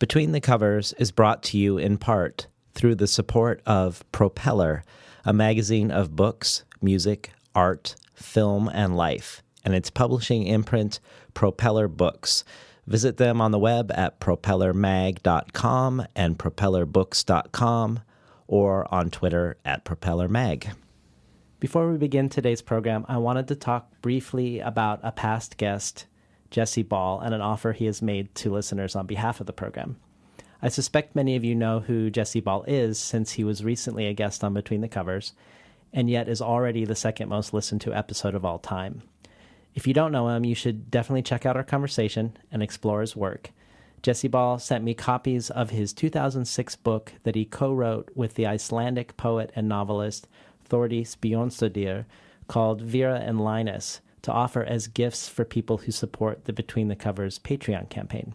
Between the Covers is brought to you in part through the support of Propeller, a magazine of books, music, art, film, and life, and its publishing imprint, Propeller Books. Visit them on the web at propellermag.com and propellerbooks.com or on Twitter at propellermag. Before we begin today's program, I wanted to talk briefly about a past guest, Jesse Ball, and an offer he has made to listeners on behalf of the program. I suspect many of you know who Jesse Ball is, since he was recently a guest on Between the Covers, and yet is already the second most listened to episode of all time. If you don't know him, you should definitely check out our conversation and explore his work. Jesse Ball sent me copies of his 2006 book that he co-wrote with the Icelandic poet and novelist Þórdís Björnsdóttir, called Vera and Linus, to offer as gifts for people who support the Between the Covers Patreon campaign.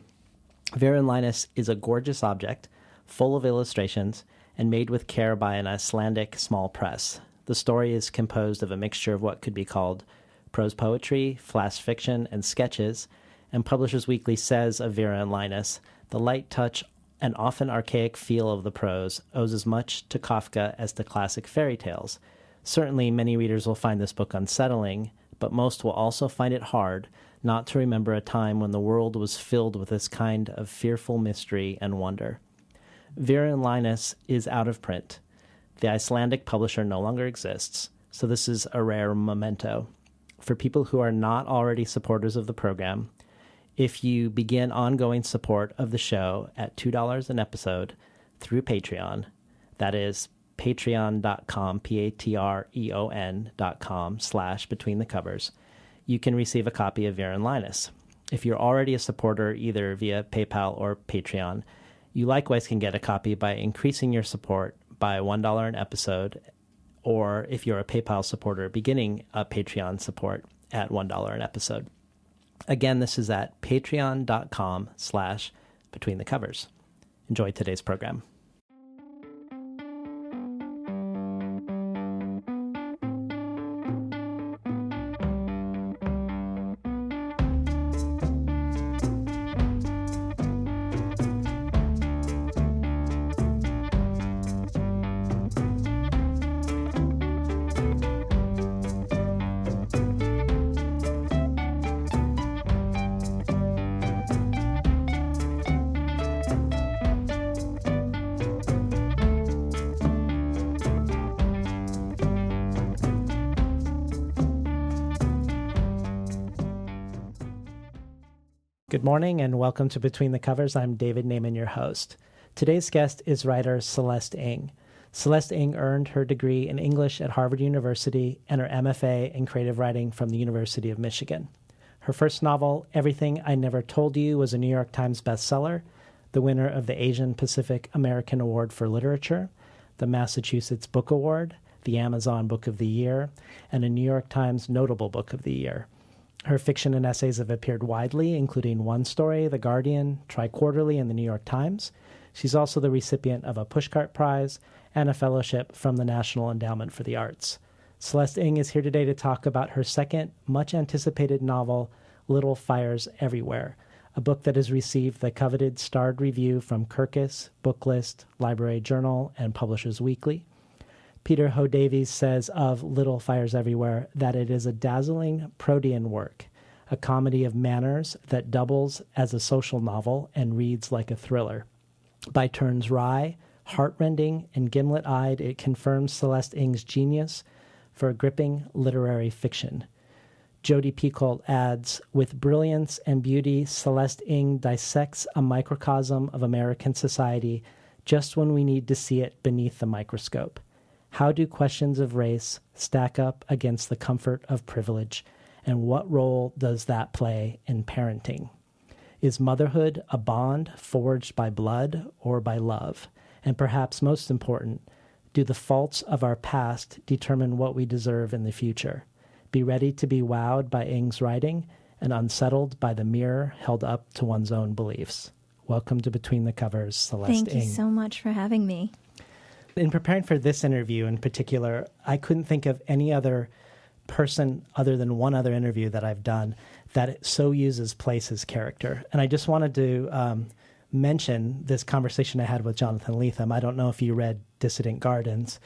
Vera and Linus is a gorgeous object, full of illustrations, and made with care by an Icelandic small press. The story is composed of a mixture of what could be called prose poetry, flash fiction, and sketches, and Publishers Weekly says of Vera and Linus, the light touch and often archaic feel of the prose owes as much to Kafka as to classic fairy tales. Certainly, many readers will find this book unsettling, but most will also find it hard not to remember a time when the world was filled with this kind of fearful mystery and wonder. Vera and Linus is out of print. The Icelandic publisher no longer exists, so this is a rare memento. For people who are not already supporters of the program, if you begin ongoing support of the show at $2 an episode through Patreon, that is patreon.com, patreon.com/betweenthecovers, you can receive a copy of Vera and Linus. If you're already a supporter either via PayPal or Patreon, you likewise can get a copy by increasing your support by $1 an episode, or if you're a PayPal supporter, beginning a Patreon support at $1 an episode. Again, this is at patreon.com/betweenthecovers. Enjoy today's program. Good morning and welcome to Between the Covers. I'm David Naiman, your host. Today's guest is writer Celeste Ng. Celeste Ng earned her degree in English at Harvard University and her MFA in creative writing from the University of Michigan. Her first novel, Everything I Never Told You, was a New York Times bestseller, the winner of the Asian Pacific American Award for Literature, the Massachusetts Book Award, the Amazon Book of the Year, and a New York Times Notable Book of the Year. Her fiction and essays have appeared widely, including One Story, The Guardian, Tri-Quarterly, and the New York Times. She's also the recipient of a Pushcart Prize and a fellowship from the National Endowment for the Arts. Celeste Ng is here today to talk about her second, much-anticipated novel, Little Fires Everywhere, a book that has received the coveted starred review from Kirkus, Booklist, Library Journal, and Publishers Weekly. Peter Ho Davies says of Little Fires Everywhere that it is a dazzling protean work, a comedy of manners that doubles as a social novel and reads like a thriller. By turns wry, heartrending, and gimlet-eyed, it confirms Celeste Ng's genius for a gripping literary fiction. Jodi Picoult adds, with brilliance and beauty, Celeste Ng dissects a microcosm of American society just when we need to see it beneath the microscope. How do questions of race stack up against the comfort of privilege, and what role does that play in parenting? Is motherhood a bond forged by blood or by love? And perhaps most important, do the faults of our past determine what we deserve in the future? Be ready to be wowed by Ng's writing and unsettled by the mirror held up to one's own beliefs. Welcome to Between the Covers, Celeste Ng. Thank you so much for having me. In preparing for this interview in particular, I couldn't think of any other person other than one other interview that I've done that so uses place as character. And I just wanted to mention this conversation I had with Jonathan Lethem. I don't know if you read Dissident Gardens,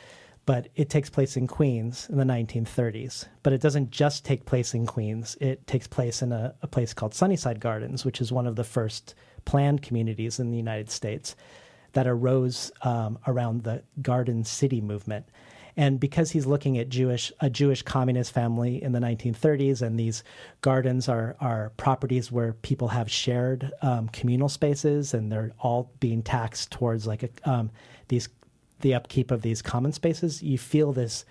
but it takes place in Queens in the 1930s. But it doesn't just take place in Queens. It takes place in a place called Sunnyside Gardens, which is one of the first planned communities in the United States that arose around the Garden City movement. And because he's looking at a Jewish communist family in the 1930s, and these gardens are properties where people have shared communal spaces, and they're all being taxed towards the upkeep of these common spaces, you feel this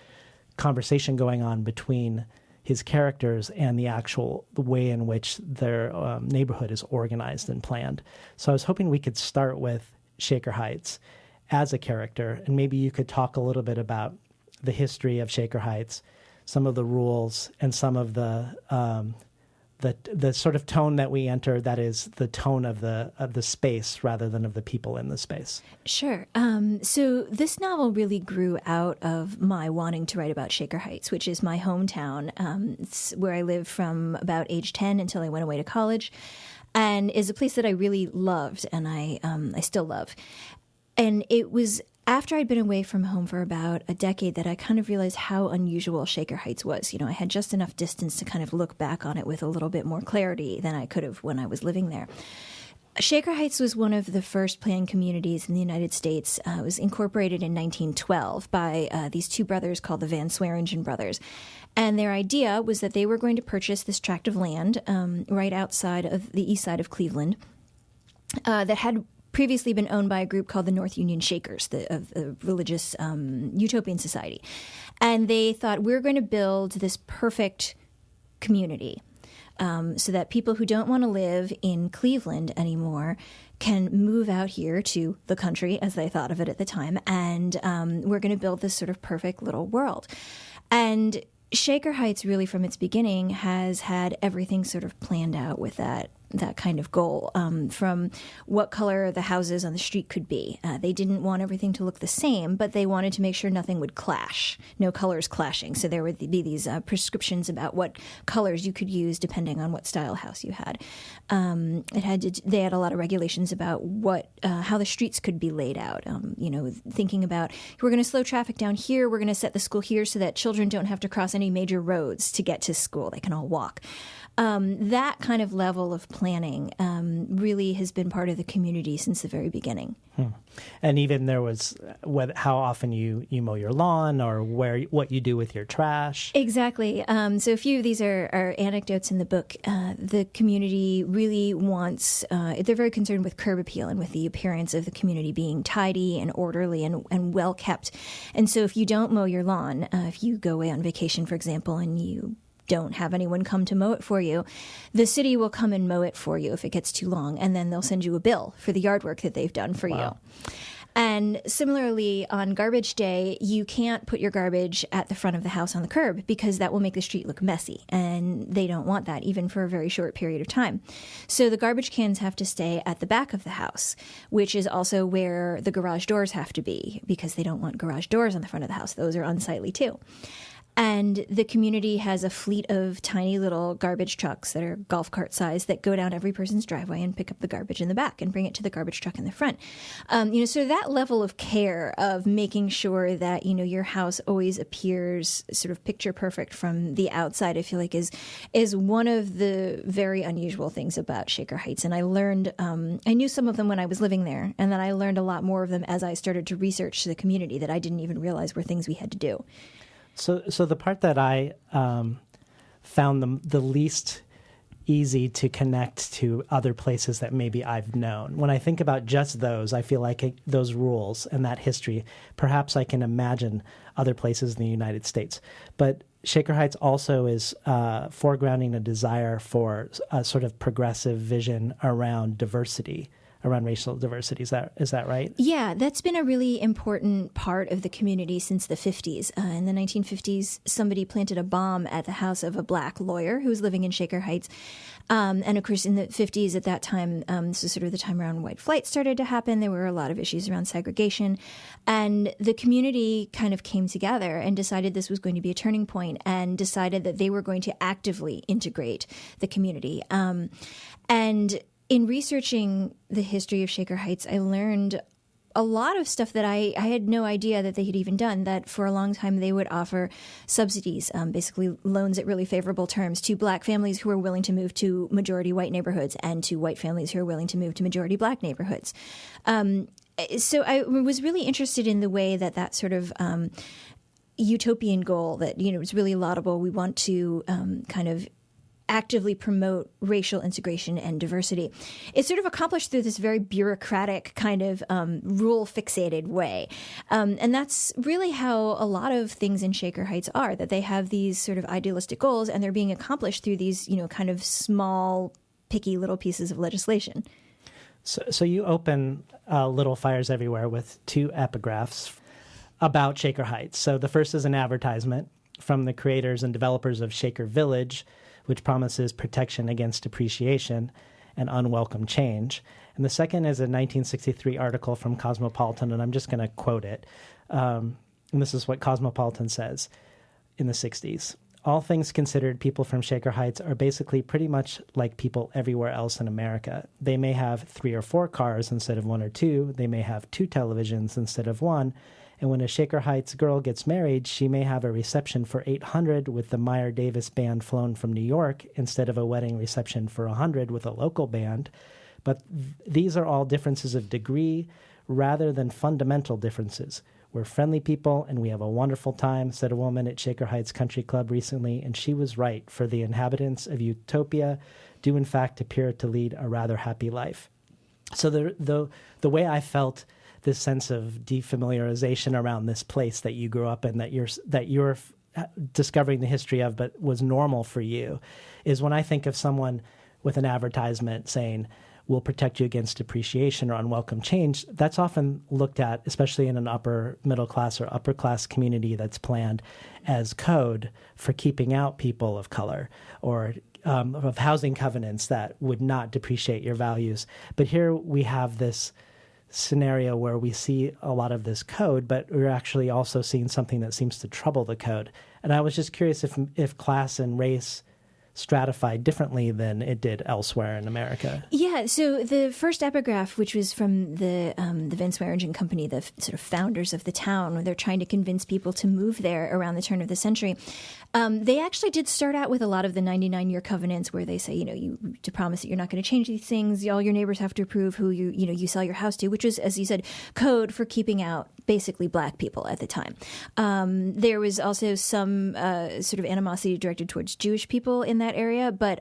conversation going on between his characters and the way in which their neighborhood is organized and planned. So I was hoping we could start with Shaker Heights as a character, and maybe you could talk a little bit about the history of Shaker Heights, some of the rules, and some of the sort of tone that we enter, that is the tone of the space rather than of the people in the space. Sure. So this novel really grew out of my wanting to write about Shaker Heights, which is my hometown. It's where I lived from about age 10 until I went away to college, and is a place that I really loved, and I still love. And it was after I'd been away from home for about a decade that I kind of realized how unusual Shaker Heights was. You know, I had just enough distance to kind of look back on it with a little bit more clarity than I could have when I was living there. Shaker Heights was one of the first planned communities in the United States. It was incorporated in 1912 by these two brothers called the Van Swearingen brothers. And their idea was that they were going to purchase this tract of land right outside of the east side of Cleveland that had previously been owned by a group called the North Union Shakers, the religious utopian society. And they thought, we're going to build this perfect community so that people who don't want to live in Cleveland anymore can move out here to the country, as they thought of it at the time, and we're going to build this sort of perfect little world. And Shaker Heights, really from its beginning, has had everything sort of planned out with that kind of goal, from what color the houses on the street could be. They didn't want everything to look the same, but they wanted to make sure nothing would clash, no colors clashing. So there would be these prescriptions about what colors you could use depending on what style house you had. They had a lot of regulations about how the streets could be laid out. Thinking about, we're going to slow traffic down here, we're going to set the school here so that children don't have to cross any major roads to get to school. They can all walk. That kind of level of planning really has been part of the community since the very beginning. And even there was how often you mow your lawn, or what you do with your trash. Exactly. So a few of these are anecdotes in the book. The community really wants, they're very concerned with curb appeal and with the appearance of the community being tidy and orderly and well kept. And so if you don't mow your lawn, if you go away on vacation, for example, and you don't have anyone come to mow it for you, the city will come and mow it for you if it gets too long, and then they'll send you a bill for the yard work that they've done for you. And similarly, on garbage day, you can't put your garbage at the front of the house on the curb because that will make the street look messy, and they don't want that even for a very short period of time. So the garbage cans have to stay at the back of the house, which is also where the garage doors have to be, because they don't want garage doors on the front of the house. Those are unsightly too. And the community has a fleet of tiny little garbage trucks that are golf cart size that go down every person's driveway and pick up the garbage in the back and bring it to the garbage truck in the front. So that level of care of making sure that, your house always appears sort of picture perfect from the outside, I feel like is one of the very unusual things about Shaker Heights. And I learned, I knew some of them when I was living there, and then I learned a lot more of them as I started to research the community that I didn't even realize were things we had to do. So the part that I found the least easy to connect to other places that maybe I've known. When I think about just those, I feel like those rules and that history, perhaps I can imagine other places in the United States. But Shaker Heights also is foregrounding a desire for a sort of progressive vision around diversity, around racial diversity. Is that right? Yeah, that's been a really important part of the community since the 50s. In the 1950s, somebody planted a bomb at the house of a black lawyer who was living in Shaker Heights. And of course, in the 50s at that time, this was sort of the time around white flight started to happen. There were a lot of issues around segregation. And the community kind of came together and decided this was going to be a turning point, and decided that they were going to actively integrate the community. And in researching the history of Shaker Heights, I learned a lot of stuff that I had no idea that they had even done, that for a long time they would offer subsidies, basically loans at really favorable terms, to black families who were willing to move to majority white neighborhoods and to white families who are willing to move to majority black neighborhoods. So I was really interested in the way that sort of utopian goal that, is really laudable. We want to kind of actively promote racial integration and diversity. It's sort of accomplished through this very bureaucratic kind of rule-fixated way. And that's really how a lot of things in Shaker Heights are, that they have these sort of idealistic goals and they're being accomplished through these, kind of small, picky little pieces of legislation. So you open Little Fires Everywhere with 2 epigraphs about Shaker Heights. So the first is an advertisement from the creators and developers of Shaker Village, which promises protection against depreciation and unwelcome change. And the second is a 1963 article from Cosmopolitan, and I'm just going to quote it. And this is what Cosmopolitan says in the 60s. All things considered, people from Shaker Heights are basically pretty much like people everywhere else in America. They may have 3 or 4 cars instead of 1 or 2. They may have 2 televisions instead of 1. And when a Shaker Heights girl gets married, she may have a reception for 800 with the Meyer Davis band flown from New York instead of a wedding reception for 100 with a local band. But these are all differences of degree rather than fundamental differences. We're friendly people and we have a wonderful time, said a woman at Shaker Heights Country Club recently, and she was right, for the inhabitants of Utopia do in fact appear to lead a rather happy life. So the way I felt this sense of defamiliarization around this place that you grew up in, that you're discovering the history of, but was normal for you, is when I think of someone with an advertisement saying, "We'll protect you against depreciation or unwelcome change," that's often looked at, especially in an upper middle class or upper class community that's planned, as code for keeping out people of color or of housing covenants that would not depreciate your values. But here we have this scenario where we see a lot of this code, but we're actually also seeing something that seems to trouble the code. And I was just curious if class and race stratified differently than it did elsewhere in America. Yeah, so the first epigraph, which was from the Vince Swearingen Company, the sort of founders of the town, where they're trying to convince people to move there around the turn of the century, they actually did start out with a lot of the 99-year covenants where they say, you to promise that you're not going to change these things. All your neighbors have to approve who you sell your house to, which was, as you said, code for keeping out basically black people at the time. There was also some sort of animosity directed towards Jewish people in that area, but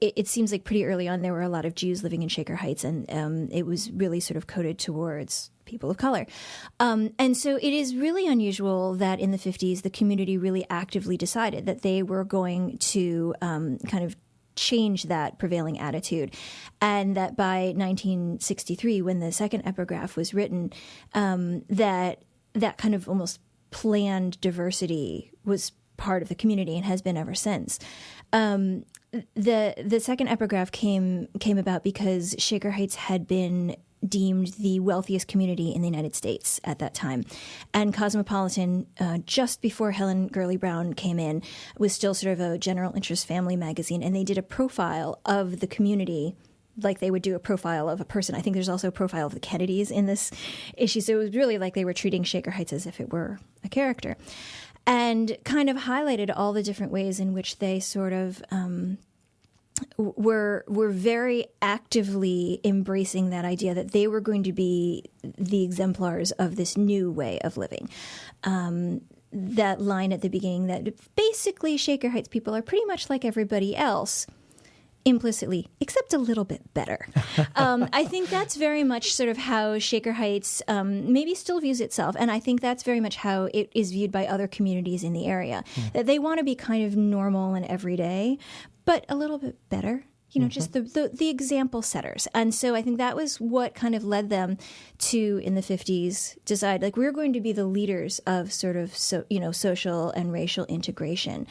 it seems like pretty early on there were a lot of Jews living in Shaker Heights, and it was really sort of coded towards people of color. And so it is really unusual that in the 50s the community really actively decided that they were going to kind of change that prevailing attitude, and that by 1963, when the second epigraph was written, that kind of almost planned diversity was part of the community and has been ever since. The second epigraph came about because Shaker Heights had been deemed the wealthiest community in the United States at that time. And Cosmopolitan, just before Helen Gurley Brown came in, was still sort of a general interest family magazine, and they did a profile of the community like they would do a profile of a person. I think there's also a profile of the Kennedys in this issue, so it was really like they were treating Shaker Heights as if it were a character, and kind of highlighted all the different ways in which they sort of were very actively embracing that idea that they were going to be the exemplars of this new way of living. That line at the beginning that basically Shaker Heights people are pretty much like everybody else, implicitly, except a little bit better. I think that's very much sort of how Shaker Heights maybe still views itself, and I think that's very much how it is viewed by other communities in the area, that they want to be kind of normal and everyday, but a little bit better, just the example setters. And so I think that was what kind of led them to, in the 50s, decide, like, we're going to be the leaders of sort of, social and racial integration.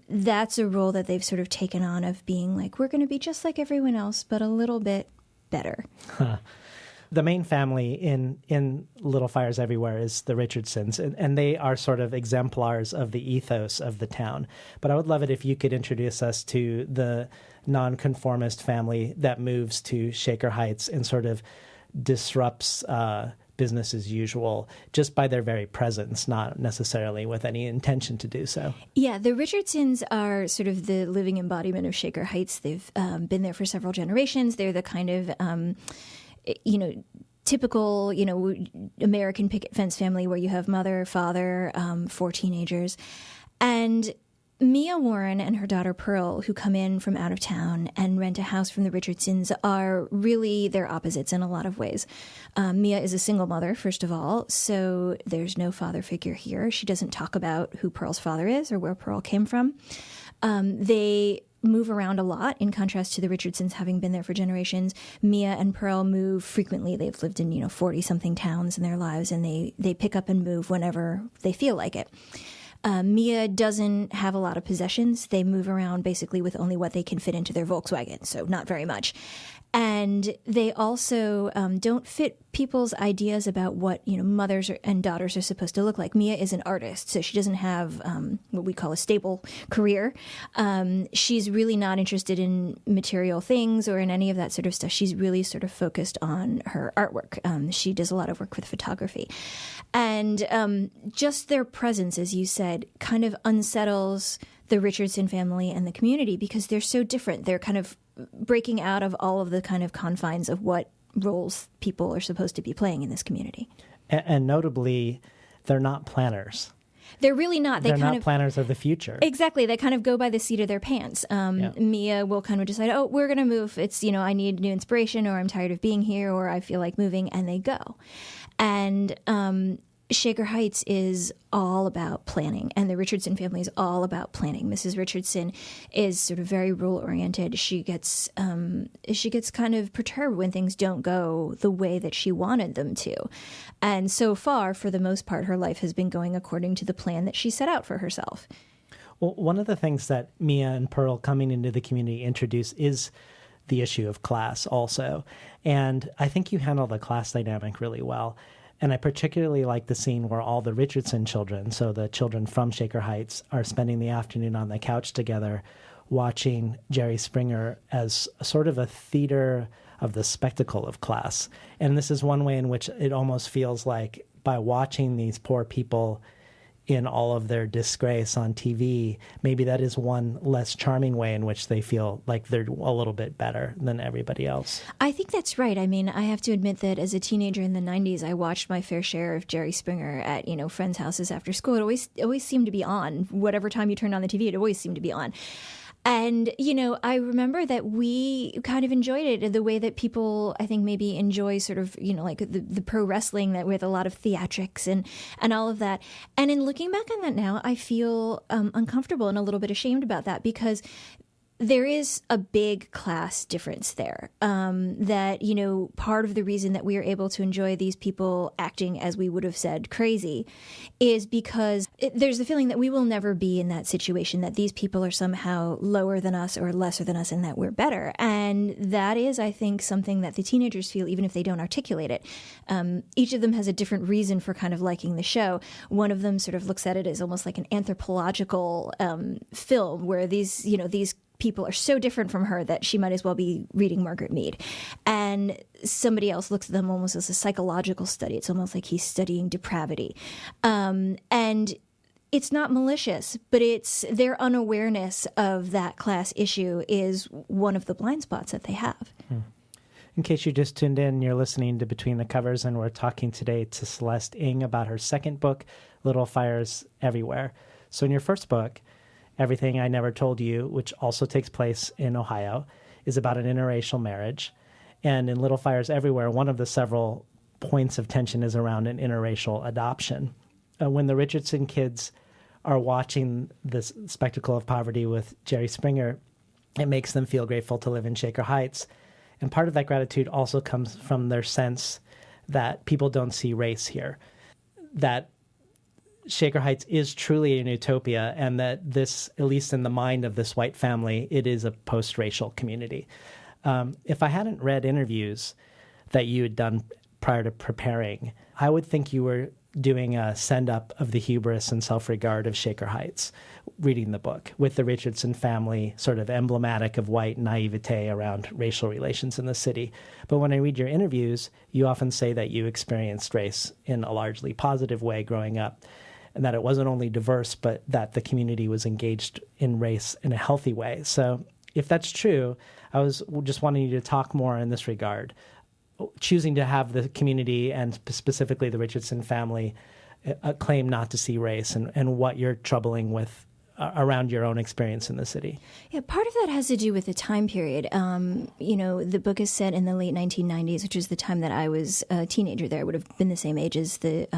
That's a role that they've sort of taken on, of being like, we're going to be just like everyone else, but a little bit better. The main family in Little Fires Everywhere is the Richardsons, and they are sort of exemplars of the ethos of the town. But I would love it if you could introduce us to the nonconformist family that moves to Shaker Heights and sort of disrupts business as usual just by their very presence, not necessarily with any intention to do so. Yeah, the Richardsons are sort of the living embodiment of Shaker Heights. They've been there for several generations. They're the kind of typical, American picket fence family where you have mother, father, 4 teenagers. And Mia Warren and her daughter Pearl, who come in from out of town and rent a house from the Richardsons, are really their opposites in a lot of ways. Mia is a single mother, first of all, so there's no father figure here. She doesn't talk about who Pearl's father is or where Pearl came from. They move around a lot, in contrast to the Richardsons having been there for generations. Mia and Pearl move frequently. They've lived in 40-something towns in their lives, and they pick up and move whenever they feel like it. Mia doesn't have a lot of possessions. They move around basically with only what they can fit into their Volkswagen, so not very much. And they also don't fit people's ideas about what mothers and daughters are supposed to look like. Mia is an artist, so she doesn't have what we call a stable career. She's really not interested in material things or in any of that sort of stuff. She's really sort of focused on her artwork. She does a lot of work with photography. And just their presence, as you said, kind of unsettles the Richardson family and the community because they're so different. They're kind of breaking out of all of the kind of confines of what roles people are supposed to be playing in this community. And notably, they're not planners. They're really not. They're not planners of the future. Exactly. They kind of go by the seat of their pants. Mia will kind of decide, we're going to move. It's, I need new inspiration, or I'm tired of being here, or I feel like moving, and they go. And Shaker Heights is all about planning, and the Richardson family is all about planning. Mrs. Richardson is sort of very rule-oriented. She gets kind of perturbed when things don't go the way that she wanted them to. And so far, for the most part, her life has been going according to the plan that she set out for herself. Well, one of the things that Mia and Pearl coming into the community introduce is the issue of class also. And I think you handle the class dynamic really well. And I particularly like the scene where all the Richardson children, so the children from Shaker Heights, are spending the afternoon on the couch together watching Jerry Springer as sort of a theater of the spectacle of class. And this is one way in which it almost feels like by watching these poor people in all of their disgrace on TV, maybe that is one less charming way in which they feel like they're a little bit better than everybody else. I think that's right. I mean, I have to admit that as a teenager in the 90s, I watched my fair share of Jerry Springer at, friends' houses after school. It always seemed to be on. Whatever time you turned on the TV, it always seemed to be on. And, I remember that we kind of enjoyed it the way that people, I think, maybe enjoy sort of, like the pro wrestling that with a lot of theatrics and all of that. And in looking back on that now, I feel uncomfortable and a little bit ashamed about that because there is a big class difference there. That, part of the reason that we are able to enjoy these people acting, as we would have said, crazy, is because there's the feeling that we will never be in that situation, that these people are somehow lower than us or lesser than us and that we're better. And that is, I think, something that the teenagers feel, even if they don't articulate it. Each of them has a different reason for kind of liking the show. One of them sort of looks at it as almost like an anthropological film where these people are so different from her that she might as well be reading Margaret Mead. And somebody else looks at them almost as a psychological study. It's almost like he's studying depravity. And it's not malicious, but it's their unawareness of that class issue is one of the blind spots that they have. In case you just tuned in, you're listening to Between the Covers, and we're talking today to Celeste Ng about her second book, Little Fires Everywhere. So in your first book, Everything I Never Told You, which also takes place in Ohio, is about an interracial marriage. And in Little Fires Everywhere, one of the several points of tension is around an interracial adoption. When the Richardson kids are watching this spectacle of poverty with Jerry Springer, it makes them feel grateful to live in Shaker Heights. And part of that gratitude also comes from their sense that people don't see race here, that Shaker Heights is truly an utopia, and that this, at least in the mind of this white family, it is a post-racial community. If I hadn't read interviews that you had done prior to preparing, I would think you were doing a send-up of the hubris and self-regard of Shaker Heights, reading the book, with the Richardson family sort of emblematic of white naivete around racial relations in the city. But when I read your interviews, you often say that you experienced race in a largely positive way growing up, and that it wasn't only diverse, but that the community was engaged in race in a healthy way. So if that's true, I was just wanting you to talk more in this regard, choosing to have the community and specifically the Richardson family claim not to see race, and what you're troubling with around your own experience in the city. Yeah, part of that has to do with the time period. The book is set in the late 1990s, which is the time that I was a teenager there. I would have been the same age as the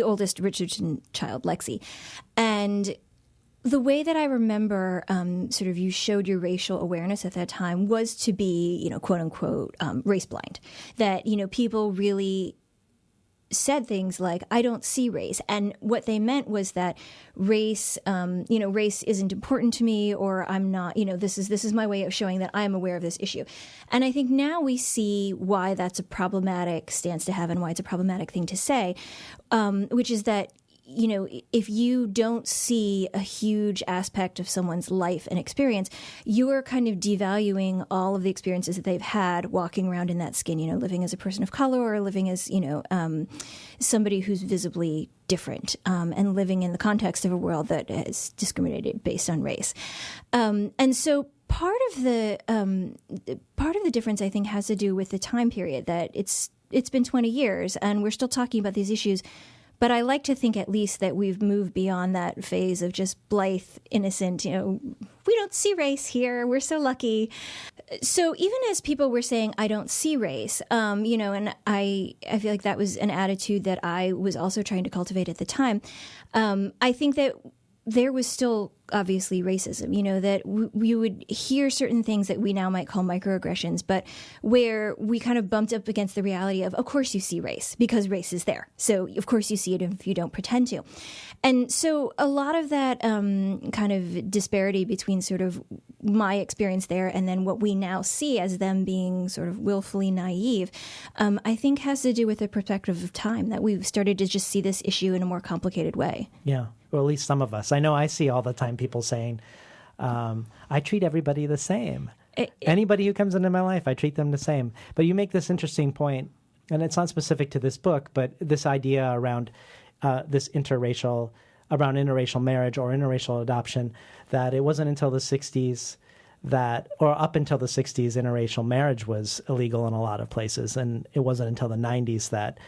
oldest Richardson child, Lexi. And the way that I remember sort of you showed your racial awareness at that time was to be, quote unquote, race blind. That, people really said things like, I don't see race. And what they meant was that race, race isn't important to me, or I'm not, this is my way of showing that I'm aware of this issue. And I think now we see why that's a problematic stance to have and why it's a problematic thing to say, which is that, if you don't see a huge aspect of someone's life and experience, you're kind of devaluing all of the experiences that they've had walking around in that skin, living as a person of color or living as, somebody who's visibly different and living in the context of a world that is discriminated based on race. And so part of the difference, I think, has to do with the time period, that it's been 20 years and we're still talking about these issues. But I like to think at least that we've moved beyond that phase of just blithe, innocent, we don't see race here. We're so lucky. So even as people were saying, I don't see race, and I feel like that was an attitude that I was also trying to cultivate at the time. I think that there was still obviously racism, that we would hear certain things that we now might call microaggressions, but where we kind of bumped up against the reality of course you see race because race is there. So of course you see it if you don't pretend to. And so a lot of that kind of disparity between sort of my experience there and then what we now see as them being sort of willfully naive, I think has to do with the perspective of time, that we've started to just see this issue in a more complicated way. Yeah. Or at least some of us. I know I see all the time people saying, I treat everybody the same. Anybody who comes into my life, I treat them the same. But you make this interesting point, and it's not specific to this book, but this idea around this interracial marriage or interracial adoption, that it wasn't until the 60s or up until the 60s, interracial marriage was illegal in a lot of places. And it wasn't until the 90s that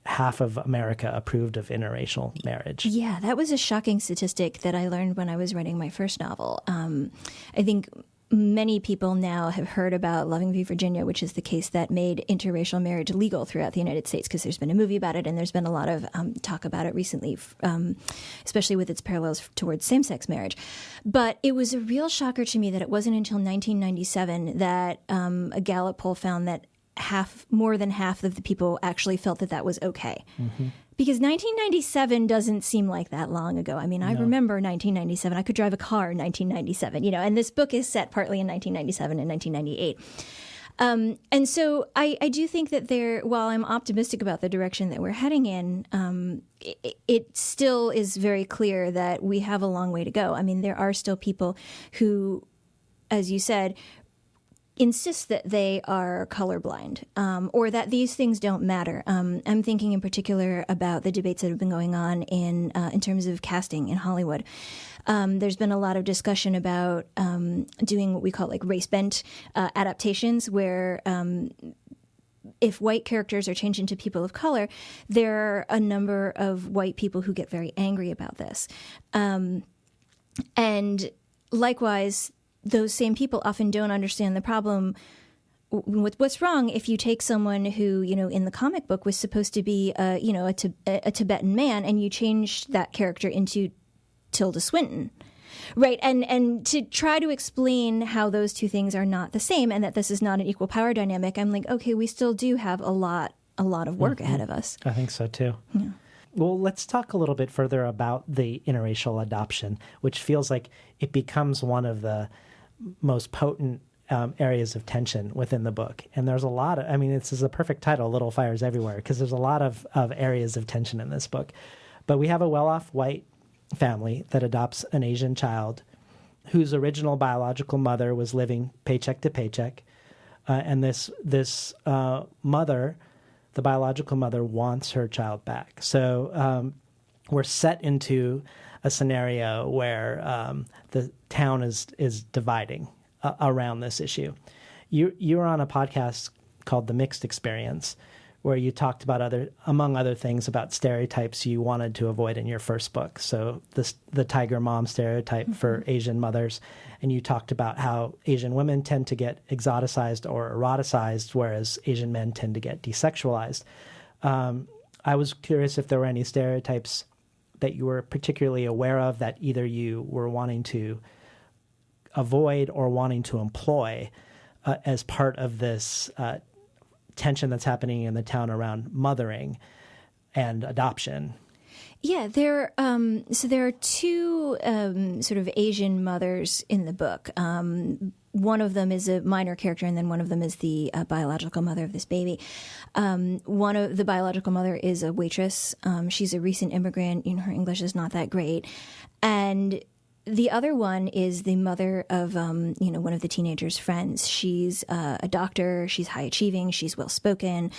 half of America approved of interracial marriage. Yeah, that was a shocking statistic that I learned when I was writing my first novel. I think many people now have heard about Loving v. Virginia, which is the case that made interracial marriage legal throughout the United States, because there's been a movie about it and there's been a lot of talk about it recently, especially with its parallels towards same-sex marriage. But it was a real shocker to me that it wasn't until 1997 that a Gallup poll found that more than half of the people actually felt that was okay. Mm-hmm. Because 1997 doesn't seem like that long ago. I mean, I remember 1997. I could drive a car in 1997, and this book is set partly in 1997 and 1998. And so I do think that while I'm optimistic about the direction that we're heading in, it still is very clear that we have a long way to go. I mean, there are still people who, as you said, insist that they are colorblind, or that these things don't matter. I'm thinking in particular about the debates that have been going on in terms of casting in Hollywood. There's been a lot of discussion about doing what we call like race-bent adaptations, where if white characters are changed into people of color, there are a number of white people who get very angry about this. And likewise, those same people often don't understand the problem with what's wrong if you take someone who, in the comic book was supposed to be, a Tibetan man, and you change that character into Tilda Swinton. Right. And to try to explain how those two things are not the same and that this is not an equal power dynamic, I'm like, okay, we still do have a lot of work ahead of us. I think so, too. Yeah. Well, let's talk a little bit further about the interracial adoption, which feels like it becomes one of the most potent areas of tension within the book. And there's a lot of, I mean, this is a perfect title, Little Fires Everywhere, because there's a lot of areas of tension in this book. But we have a well-off white family that adopts an Asian child whose original biological mother was living paycheck to paycheck. And this mother, the biological mother, wants her child back. So we're set into a scenario where the town is dividing around this issue. You were on a podcast called The Mixed Experience, where you talked about among other things, about stereotypes you wanted to avoid in your first book. So the tiger mom stereotype for Asian mothers. And you talked about how Asian women tend to get exoticized or eroticized, whereas Asian men tend to get desexualized. I was curious if there were any stereotypes that you were particularly aware of that either you were wanting to avoid or wanting to employ as part of this tension that's happening in the town around mothering and adoption. Yeah, there are two sort of Asian mothers in the book. One of them is a minor character, and then one of them is the biological mother of this baby. One of the biological mother is a waitress. She's a recent immigrant. Her English is not that great, and the other one is the mother of, one of the teenager's friends. She's a doctor. She's high achieving. She's well spoken.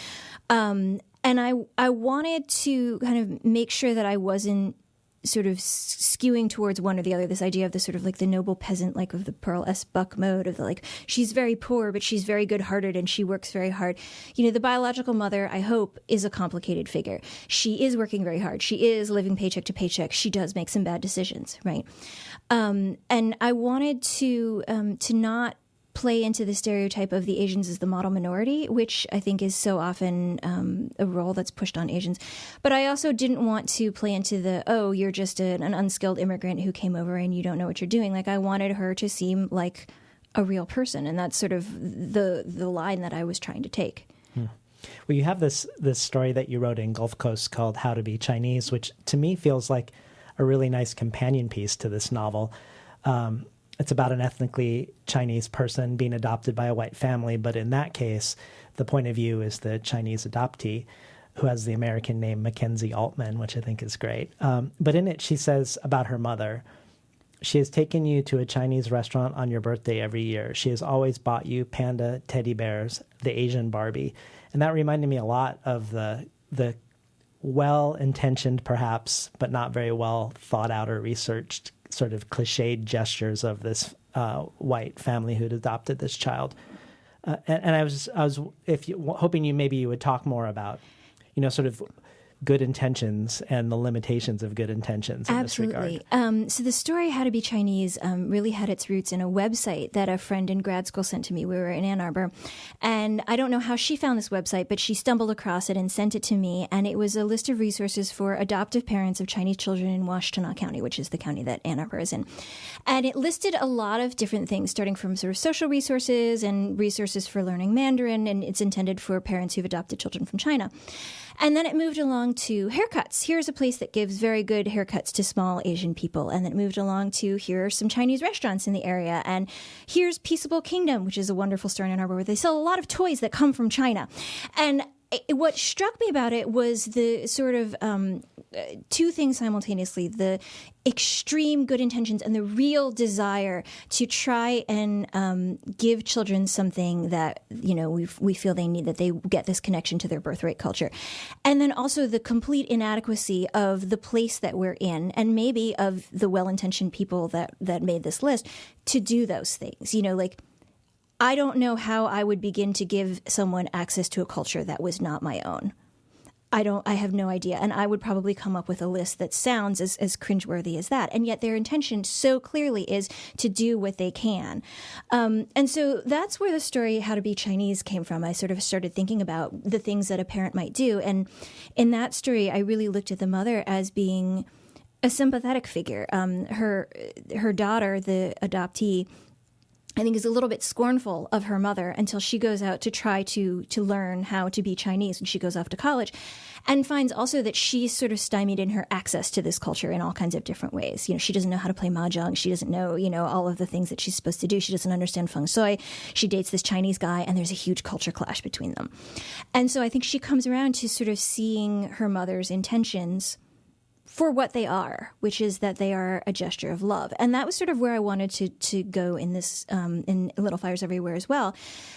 And I wanted to kind of make sure that I wasn't sort of skewing towards one or the other. This idea of the sort of like the noble peasant, like of the Pearl S. Buck mode of the, like, she's very poor, but she's very good hearted and she works very hard. The biological mother, I hope, is a complicated figure. She is working very hard. She is living paycheck to paycheck. She does make some bad decisions, right? And I wanted to not play into the stereotype of the Asians as the model minority, which I think is so often a role that's pushed on Asians. But I also didn't want to play into you're just an unskilled immigrant who came over and you don't know what you're doing. Like, I wanted her to seem like a real person, and that's sort of the line that I was trying to take. Well, you have this story that you wrote in Gulf Coast called How to Be Chinese, which to me feels like a really nice companion piece to this novel. It's about an ethnically Chinese person being adopted by a white family, but in that case, the point of view is the Chinese adoptee, who has the American name Mackenzie Altman, which I think is great. But in it, she says about her mother, she has taken you to a Chinese restaurant on your birthday every year. She has always bought you panda teddy bears, the Asian Barbie. And that reminded me a lot of the well-intentioned, perhaps, but not very well thought out or researched sort of cliched gestures of this white family who'd adopted this child. And I was hoping you would talk more about, sort of good intentions and the limitations of good intentions in this regard. Absolutely. So the story How to Be Chinese really had its roots in a website that a friend in grad school sent to me. We were in Ann Arbor, and I don't know how she found this website, but she stumbled across it and sent it to me, and it was a list of resources for adoptive parents of Chinese children in Washtenaw County, which is the county that Ann Arbor is in. And it listed a lot of different things, starting from sort of social resources and resources for learning Mandarin, and it's intended for parents who've adopted children from China. And then it moved along to haircuts. Here's a place that gives very good haircuts to small Asian people. And then it moved along to here are some Chinese restaurants in the area. And here's Peaceable Kingdom, which is a wonderful store in Ann Arbor where they sell a lot of toys that come from China. And what struck me about it was the sort of two things simultaneously: the extreme good intentions and the real desire to try and give children something that we feel they need, that they get this connection to their birthright culture, and then also the complete inadequacy of the place that we're in, and maybe of the well-intentioned people that made this list to do those things. I don't know how I would begin to give someone access to a culture that was not my own. I have no idea. And I would probably come up with a list that sounds as cringeworthy as that. And yet their intention so clearly is to do what they can. And so that's where the story How to Be Chinese came from. I sort of started thinking about the things that a parent might do. And in that story, I really looked at the mother as being a sympathetic figure. Her daughter, the adoptee, I think is a little bit scornful of her mother until she goes out to try to learn how to be Chinese when she goes off to college, and finds also that she's sort of stymied in her access to this culture in all kinds of different ways. She doesn't know how to play mahjong. She doesn't know, all of the things that she's supposed to do. She doesn't understand feng shui. She dates this Chinese guy, and there's a huge culture clash between them. And so I think she comes around to sort of seeing her mother's intentions for what they are, which is that they are a gesture of love. And that was sort of where I wanted to go in this, in Little Fires Everywhere as well.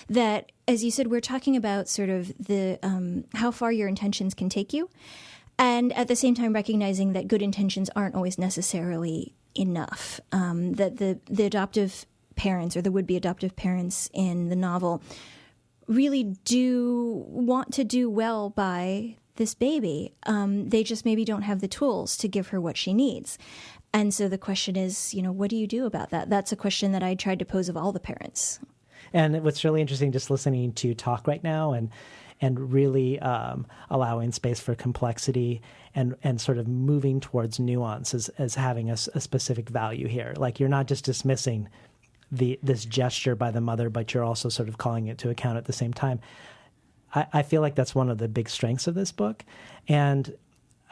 That, as you said, we're talking about sort of the how far your intentions can take you. And at the same time, recognizing that good intentions aren't always necessarily enough. That the adoptive parents or the would-be adoptive parents in the novel really do want to do well by this baby. They just maybe don't have the tools to give her what she needs. And so the question is, what do you do about that? That's a question that I tried to pose of all the parents. And what's really interesting, just listening to you talk right now and really allowing space for complexity and sort of moving towards nuance as having a specific value here. Like, you're not just dismissing this gesture by the mother, but you're also sort of calling it to account at the same time. I feel like that's one of the big strengths of this book. And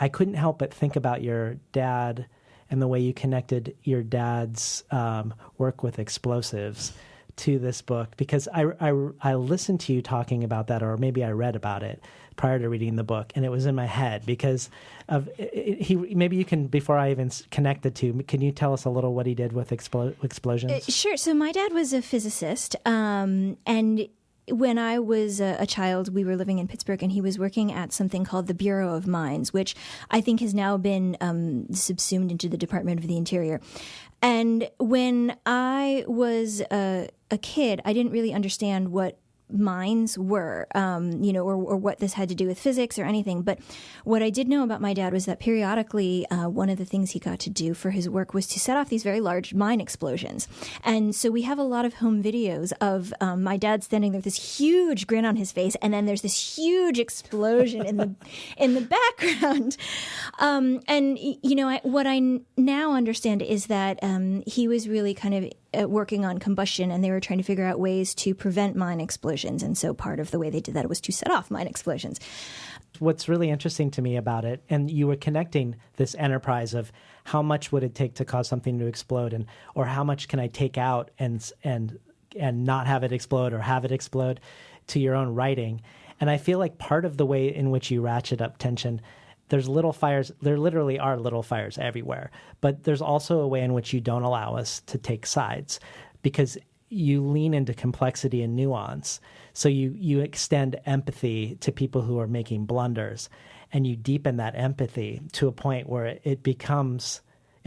I couldn't help but think about your dad and the way you connected your dad's work with explosives to this book, because I listened to you talking about that, or maybe I read about it prior to reading the book, and it was in my head because of maybe you can, before I even connect the two, can you tell us a little what he did with explosions? Sure. So my dad was a physicist, and when I was a child, we were living in Pittsburgh, and he was working at something called the Bureau of Mines, which I think has now been subsumed into the Department of the Interior. And when I was a kid, I didn't really understand what mines were, or what this had to do with physics or anything. But what I did know about my dad was that periodically, one of the things he got to do for his work was to set off these very large mine explosions. And so we have a lot of home videos of my dad standing there with this huge grin on his face, and then there's this huge explosion in the background. What I now understand is that he was really kind of working on combustion, and they were trying to figure out ways to prevent mine explosions. And so part of the way they did that was to set off mine explosions. What's really interesting to me about it, and you were connecting this enterprise of how much would it take to cause something to explode, or how much can I take out and not have it explode, or have it explode, to your own writing. And I feel like part of the way in which you ratchet up tension, there's little fires, there literally are little fires everywhere, but there's also a way in which you don't allow us to take sides, because you lean into complexity and nuance. So you extend empathy to people who are making blunders, and you deepen that empathy to a point where it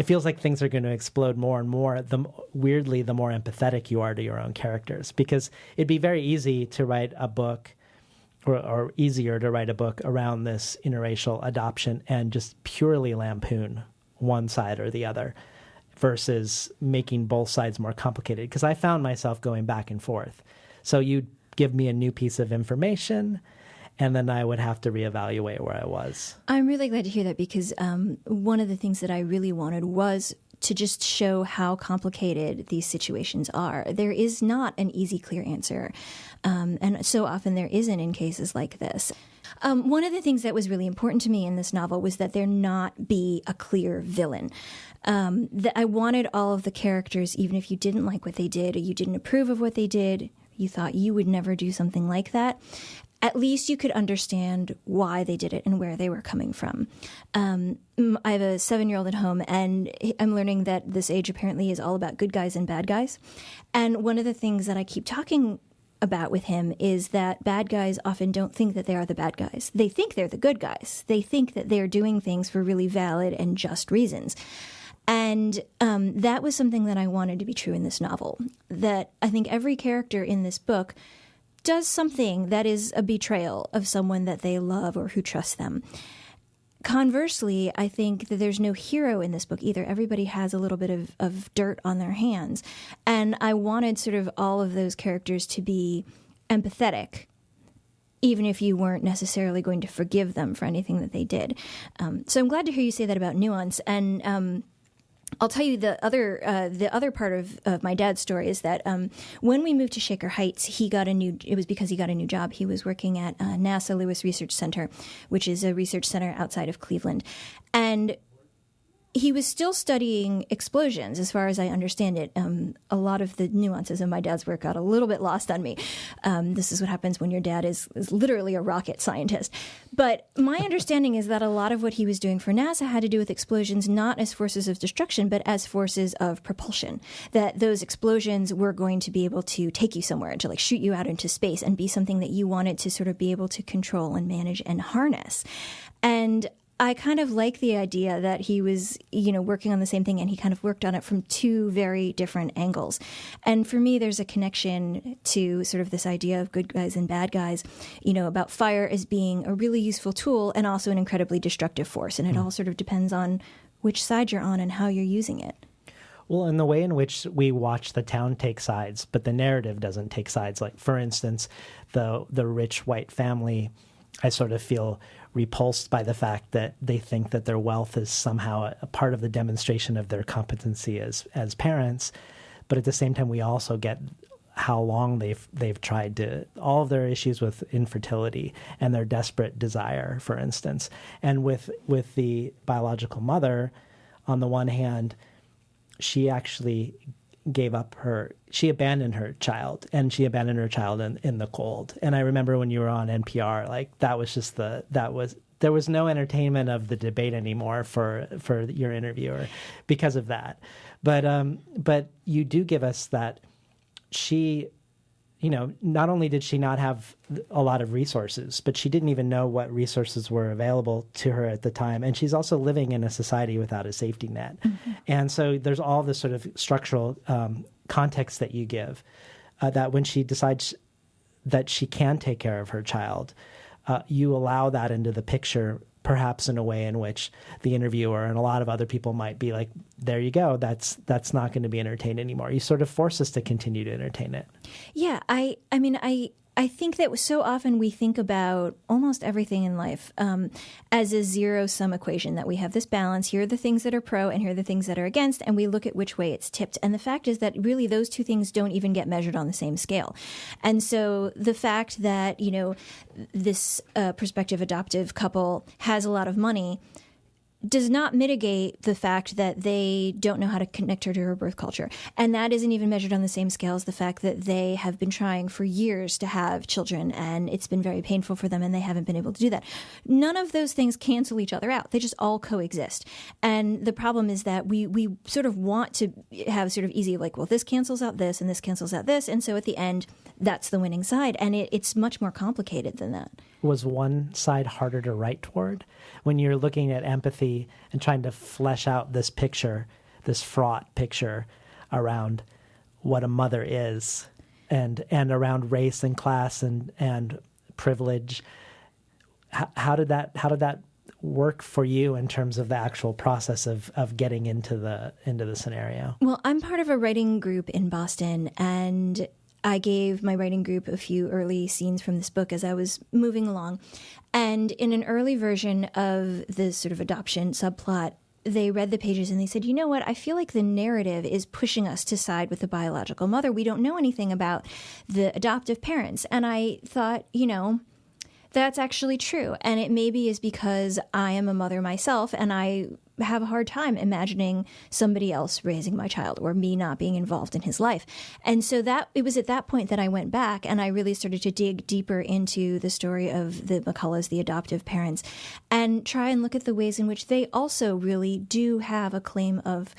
feels like things are going to explode more and more, the more empathetic you are to your own characters, because it'd be very easy to write a book or easier to write a book around this interracial adoption and just purely lampoon one side or the other, versus making both sides more complicated. Because I found myself going back and forth. So you'd give me a new piece of information, and then I would have to reevaluate where I was. I'm really glad to hear that, because one of the things that I really wanted was to just show how complicated these situations are. There is not an easy, clear answer. And so often there isn't in cases like this. One of the things that was really important to me in this novel was that there not be a clear villain. That I wanted all of the characters, even if you didn't like what they did, or you didn't approve of what they did, you thought you would never do something like that, at least you could understand why they did it and where they were coming from. I have a 7-year-old at home, and I'm learning that this age apparently is all about good guys and bad guys. And one of the things that I keep talking about with him is that bad guys often don't think that they are the bad guys. They think they're the good guys. They think that they're doing things for really valid and just reasons. And that was something that I wanted to be true in this novel, that I think every character in this book does something that is a betrayal of someone that they love or who trusts them. Conversely, I think that there's no hero in this book either. Everybody has a little bit of dirt on their hands. And I wanted sort of all of those characters to be empathetic, even if you weren't necessarily going to forgive them for anything that they did. So I'm glad to hear you say that about nuance. And I'll tell you the other part of my dad's story is that when we moved to Shaker Heights, it was because he got a new job. He was working at NASA Lewis Research Center, which is a research center outside of Cleveland. And he was still studying explosions, as far as I understand it. A lot of the nuances of my dad's work got a little bit lost on me. This is what happens when your dad is literally a rocket scientist. But my understanding is that a lot of what he was doing for NASA had to do with explosions, not as forces of destruction, but as forces of propulsion. That those explosions were going to be able to take you somewhere, to like shoot you out into space and be something that you wanted to sort of be able to control and manage and harness. And I kind of like the idea that he was, working on the same thing, and he kind of worked on it from two very different angles. And for me, there's a connection to sort of this idea of good guys and bad guys, about fire as being a really useful tool and also an incredibly destructive force. And it all sort of depends on which side you're on and how you're using it. Well, in the way in which we watch the town take sides, but the narrative doesn't take sides. Like, for instance, the rich white family, I sort of feel repulsed by the fact that they think that their wealth is somehow a part of the demonstration of their competency as parents. But at the same time, we also get how long they've tried to, all of their issues with infertility and their desperate desire, for instance. And with the biological mother, on the one hand, she actually she abandoned her child, and she abandoned her child in the cold. And I remember when you were on NPR, like there was no entertainment of the debate anymore for your interviewer because of that. But you do give us that she, not only did she not have a lot of resources, but she didn't even know what resources were available to her at the time. And she's also living in a society without a safety net. Mm-hmm. And so there's all this sort of structural context that you give, that when she decides that she can take care of her child, you allow that into the picture, perhaps in a way in which the interviewer and a lot of other people might be like, there you go, that's not going to be entertained anymore. You sort of force us to continue to entertain it. Yeah, I think that so often we think about almost everything in life as a zero-sum equation, that we have this balance. Here are the things that are pro and here are the things that are against, and we look at which way it's tipped. And the fact is that really those two things don't even get measured on the same scale. And so the fact that, this prospective adoptive couple has a lot of money does not mitigate the fact that they don't know how to connect her to her birth culture. And that isn't even measured on the same scale as the fact that they have been trying for years to have children, and it's been very painful for them, and they haven't been able to do that. None of those things cancel each other out. They just all coexist. And the problem is that we sort of want to have sort of easy, like, well, this cancels out this, and this cancels out this. And so at the end, that's the winning side. And it's much more complicated than that. Was one side harder to write toward? When you're looking at empathy and trying to flesh out this picture, this fraught picture around what a mother is, and around race and class and privilege, how did that work for you in terms of the actual process of getting into the scenario? Well, I'm part of a writing group in Boston, and I gave my writing group a few early scenes from this book as I was moving along. And in an early version of the sort of adoption subplot, they read the pages and they said, you know what, I feel like the narrative is pushing us to side with the biological mother. We don't know anything about the adoptive parents. And I thought, that's actually true. And it maybe is because I am a mother myself, and I have a hard time imagining somebody else raising my child or me not being involved in his life. And so it was at that point that I went back and I really started to dig deeper into the story of the McCulloughs, the adoptive parents, and try and look at the ways in which they also really do have a claim of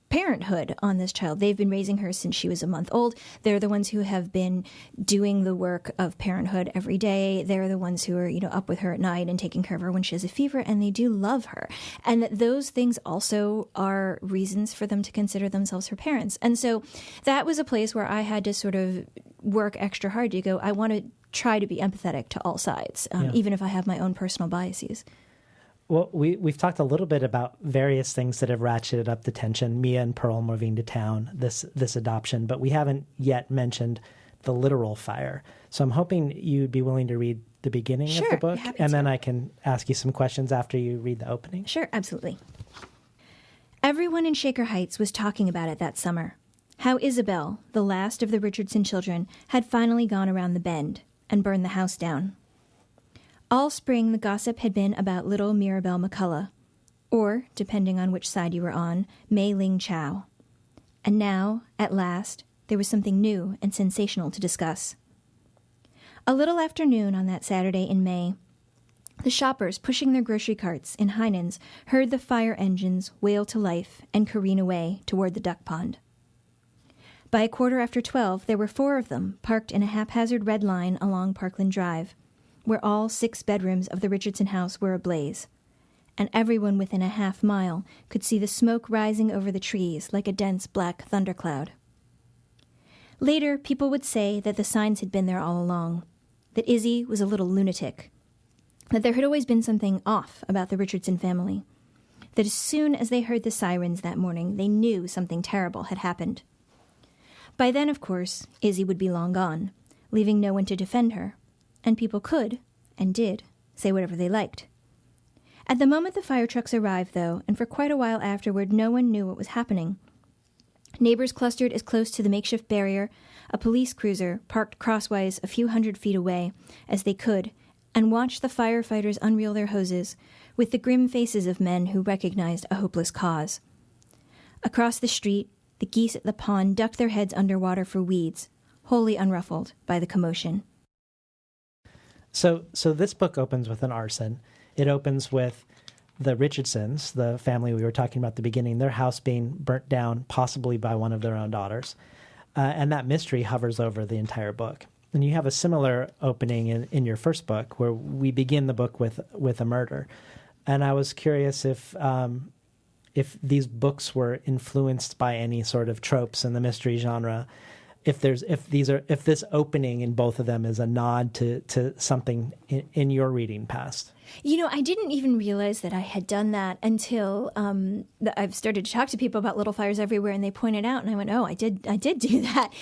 parenthood on this child. They've been raising her since she was a month old. They're the ones who have been doing the work of parenthood every day. They're the ones who are, up with her at night and taking care of her when she has a fever, and they do love her. And that those things also are reasons for them to consider themselves her parents. And so that was a place where I had to sort of work extra hard to go, I want to try to be empathetic to all sides, even if I have my own personal biases. Well, we've talked a little bit about various things that have ratcheted up the tension, Mia and Pearl moving to town, this adoption, but we haven't yet mentioned the literal fire. So I'm hoping you'd be willing to read the beginning of the book, and then I can ask you some questions after you read the opening. Sure, absolutely. Everyone in Shaker Heights was talking about it that summer. How Isabel, the last of the Richardson children, had finally gone around the bend and burned the house down. All spring, the gossip had been about little Mirabelle McCullough, or, depending on which side you were on, Mei Ling Chow. And now, at last, there was something new and sensational to discuss. A little after noon on that Saturday in May, the shoppers pushing their grocery carts in Heinen's heard the fire engines wail to life and careen away toward the duck pond. By a 12:15, there were 4 of them parked in a haphazard red line along Parkland Drive, where all 6 bedrooms of the Richardson house were ablaze, and everyone within a half mile could see the smoke rising over the trees like a dense black thundercloud. Later, people would say that the signs had been there all along, that Izzy was a little lunatic, that there had always been something off about the Richardson family, that as soon as they heard the sirens that morning, they knew something terrible had happened. By then, of course, Izzy would be long gone, leaving no one to defend her, and people could, and did, say whatever they liked. At the moment the fire trucks arrived, though, and for quite a while afterward, no one knew what was happening. Neighbors clustered as close to the makeshift barrier, a police cruiser parked crosswise a few hundred feet away, as they could, and watched the firefighters unreel their hoses, with the grim faces of men who recognized a hopeless cause. Across the street, the geese at the pond ducked their heads underwater for weeds, wholly unruffled by the commotion. So this book opens with an arson. It opens with the Richardsons, the family we were talking about at the beginning, their house being burnt down, possibly by one of their own daughters. And that mystery hovers over the entire book. And you have a similar opening in your first book, where we begin the book with a murder. And I was curious if these books were influenced by any sort of tropes in the mystery genre. If this opening in both of them is a nod to something in your reading past. You know, I didn't even realize that I had done that until I've started to talk to people about Little Fires Everywhere, and they pointed out, and I went, "Oh, I did do that."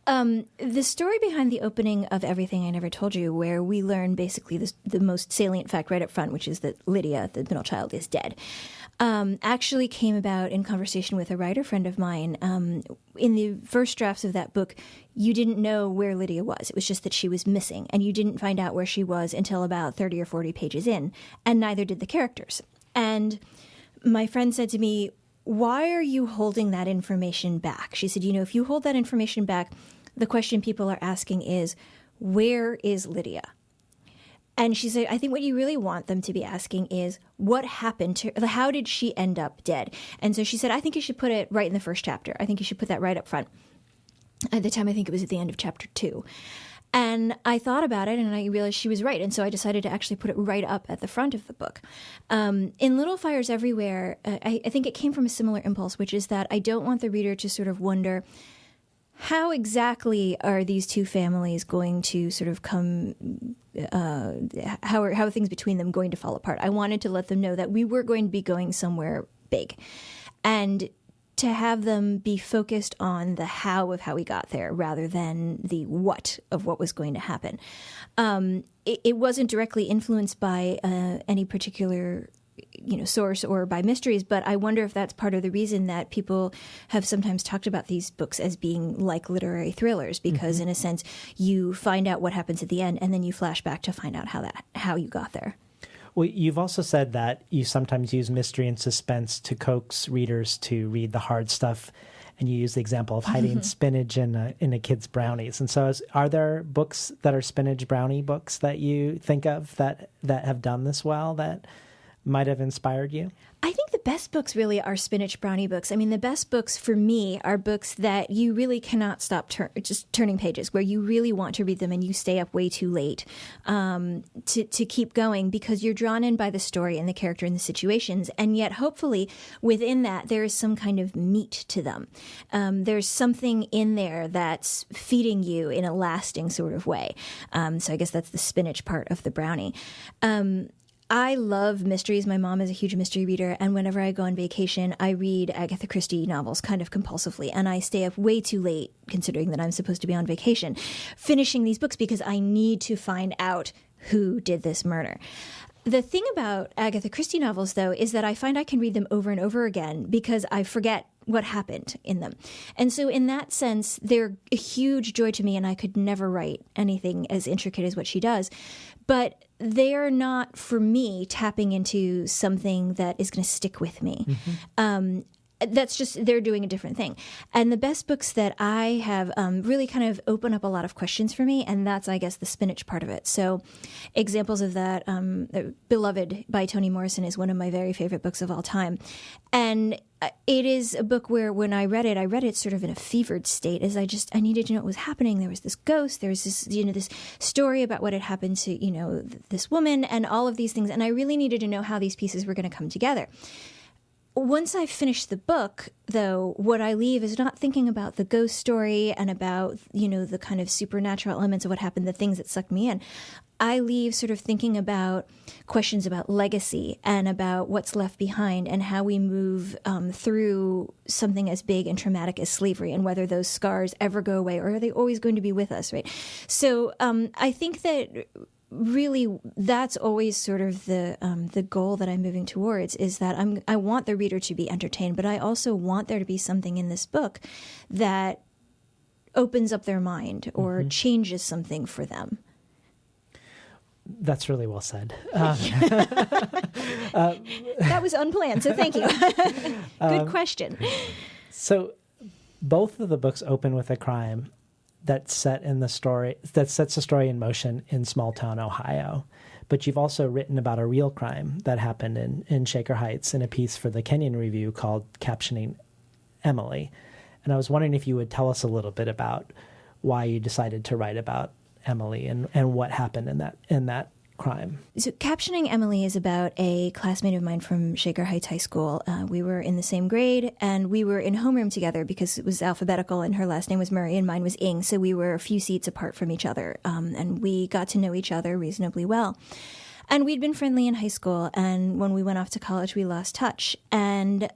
The story behind the opening of Everything I Never Told You, where we learn basically the most salient fact right up front, which is that Lydia, the middle child, is dead, actually came about in conversation with a writer friend of mine. In the first drafts of that book, you didn't know where Lydia was. It was just that she was missing, and you didn't find out where she was until about 30 or 40 pages in, and neither did the characters. And my friend said to me, "Why are you holding that information back?" She said, if you hold that information back, the question people are asking is, where is Lydia? And she said, I think what you really want them to be asking is, what happened to her? How did she end up dead? And so she said, I think you should put it right in the first chapter. I think you should put that right up front. At the time, I think it was at the end of chapter 2. And I thought about it, and I realized she was right. And so I decided to actually put it right up at the front of the book. In Little Fires Everywhere, I think it came from a similar impulse, which is that I don't want the reader to sort of wonder, how exactly are these two families going to sort of come, how are things between them going to fall apart? I wanted to let them know that we were going to be going somewhere big. And to have them be focused on the how of how we got there rather than the what of what was going to happen. It wasn't directly influenced by any particular source or by mysteries, but I wonder if that's part of the reason that people have sometimes talked about these books as being like literary thrillers, because in a sense you find out what happens at the end and then you flash back to find out how you got there. Well, you've also said that you sometimes use mystery and suspense to coax readers to read the hard stuff, and you use the example of hiding spinach in a kid's brownies. And so are there books that are spinach brownie books that you think of that have done this well, that might have inspired you? I think the best books really are spinach brownie books. I mean, the best books for me are books that you really cannot stop just turning pages, where you really want to read them and you stay up way too late to keep going, because you're drawn in by the story and the character and the situations. And yet, hopefully, within that, there is some kind of meat to them. There's something in there that's feeding you in a lasting sort of way. So I guess that's the spinach part of the brownie. I love mysteries. My mom is a huge mystery reader, and whenever I go on vacation, I read Agatha Christie novels kind of compulsively, and I stay up way too late, considering that I'm supposed to be on vacation, finishing these books because I need to find out who did this murder. The thing about Agatha Christie novels, though, is that I find I can read them over and over again because I forget what happened in them. And so in that sense, they're a huge joy to me, and I could never write anything as intricate as what she does. But they're not, for me, tapping into something that is going to stick with me. That's just, they're doing a different thing. And the best books that I have really kind of open up a lot of questions for me, and that's, I guess, the spinach part of it. So examples of that, Beloved by Toni Morrison is one of my very favorite books of all time. And it is a book where when I read it sort of in a fevered state, as I needed to know what was happening. There was this ghost, there was this, this story about what had happened to, this woman and all of these things. And I really needed to know how these pieces were going to come together. Once I finish the book, though, what I leave is not thinking about the ghost story and about, the kind of supernatural elements of what happened, the things that sucked me in. I leave sort of thinking about questions about legacy and about what's left behind and how we move through something as big and traumatic as slavery, and whether those scars ever go away, or are they always going to be with us, right? So I think that really that's always sort of the goal that I'm moving towards, is that I want the reader to be entertained, but I also want there to be something in this book that opens up their mind or changes something for them. That's really well said. That was unplanned, so thank you. Good question. So both of the books open with a crime that sets the story in motion in small town Ohio. But you've also written about a real crime that happened in Shaker Heights in a piece for the Kenyon Review called Captioning Emily. And I was wondering if you would tell us a little bit about why you decided to write about Emily and what happened in that crime. So Captioning Emily is about a classmate of mine from Shaker Heights High School. We were in the same grade, and we were in homeroom together because it was alphabetical, and her last name was Murray and mine was Ng. So we were a few seats apart from each other, and we got to know each other reasonably well. And we'd been friendly in high school, and when we went off to college, we lost touch. And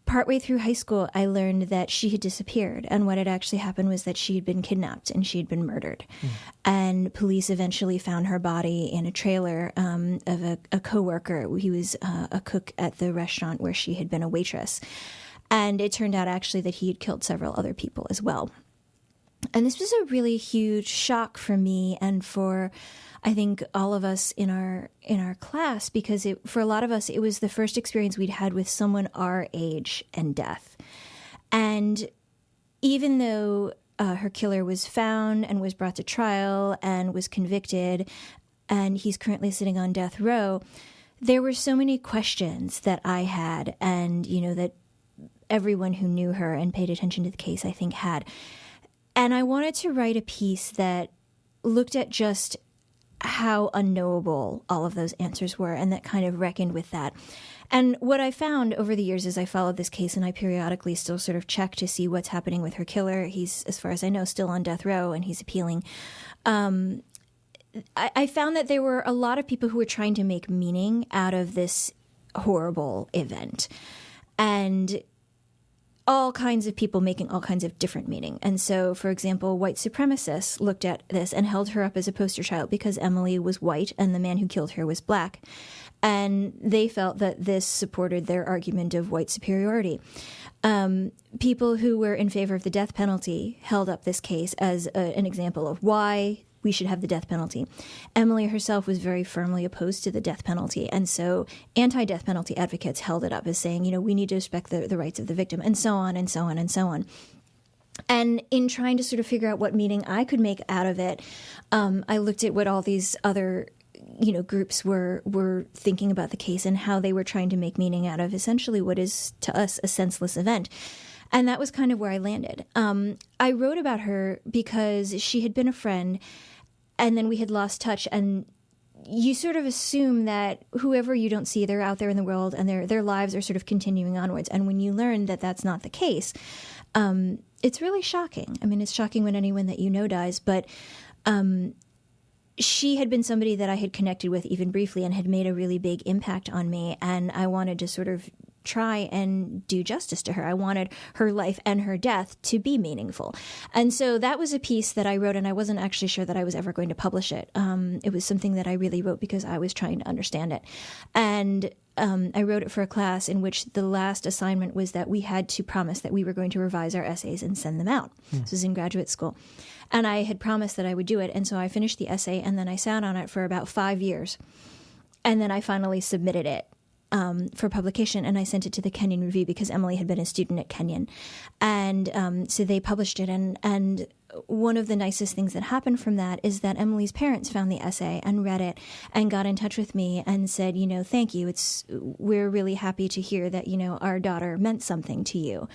partway through high school, I learned that she had disappeared. And what had actually happened was that she had been kidnapped and she had been murdered. And police eventually found her body in a trailer of a coworker. He was a cook at the restaurant where she had been a waitress. And it turned out actually that he had killed several other people as well. And this was a really huge shock for me and for, I think, all of us in our class, because for a lot of us, it was the first experience we'd had with someone our age and death. And even though her killer was found and was brought to trial and was convicted, and he's currently sitting on death row, there were so many questions that I had, and that everyone who knew her and paid attention to the case, I think, had. And I wanted to write a piece that looked at just how unknowable all of those answers were, and that kind of reckoned with that. And what I found over the years as I followed this case, and I periodically still sort of check to see what's happening with her killer. He's, as far as I know, still on death row, and he's appealing. I found that there were a lot of people who were trying to make meaning out of this horrible event. And all kinds of people making all kinds of different meaning. And so, for example, white supremacists looked at this and held her up as a poster child because Emily was white and the man who killed her was black. And they felt that this supported their argument of white superiority. People who were in favor of the death penalty held up this case as an example of why we should have the death penalty. Emily herself was very firmly opposed to the death penalty. And so anti-death penalty advocates held it up as saying, we need to respect the rights of the victim, and so on and so on and so on. And in trying to sort of figure out what meaning I could make out of it, I looked at what all these other groups were thinking about the case and how they were trying to make meaning out of essentially what is to us a senseless event. And that was kind of where I landed. I wrote about her because she had been a friend, and then we had lost touch. And you sort of assume that whoever you don't see, they're out there in the world, and their lives are sort of continuing onwards. And when you learn that that's not the case, it's really shocking. I mean, it's shocking when anyone that you know dies, but she had been somebody that I had connected with even briefly and had made a really big impact on me. And I wanted to sort of try and do justice to her. I wanted her life and her death to be meaningful. And so that was a piece that I wrote, and I wasn't actually sure that I was ever going to publish it. It was something that I really wrote because I was trying to understand it. And I wrote it for a class in which the last assignment was that we had to promise that we were going to revise our essays and send them out. This was in graduate school. And I had promised that I would do it. And so I finished the essay, and then I sat on it for about 5 years. And then I finally submitted it for publication, and I sent it to the Kenyon Review because Emily had been a student at Kenyon. And so they published it. And one of the nicest things that happened from that is that Emily's parents found the essay and read it and got in touch with me and said, thank you. We're really happy to hear that, our daughter meant something to you.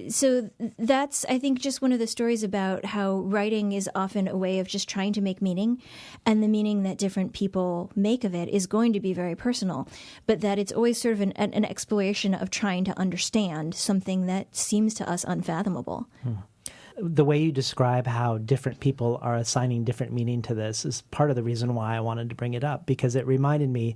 So that's, I think, just one of the stories about how writing is often a way of just trying to make meaning, and the meaning that different people make of it is going to be very personal, but that it's always sort of an exploration of trying to understand something that seems to us unfathomable. The way you describe how different people are assigning different meaning to this is part of the reason why I wanted to bring it up, because it reminded me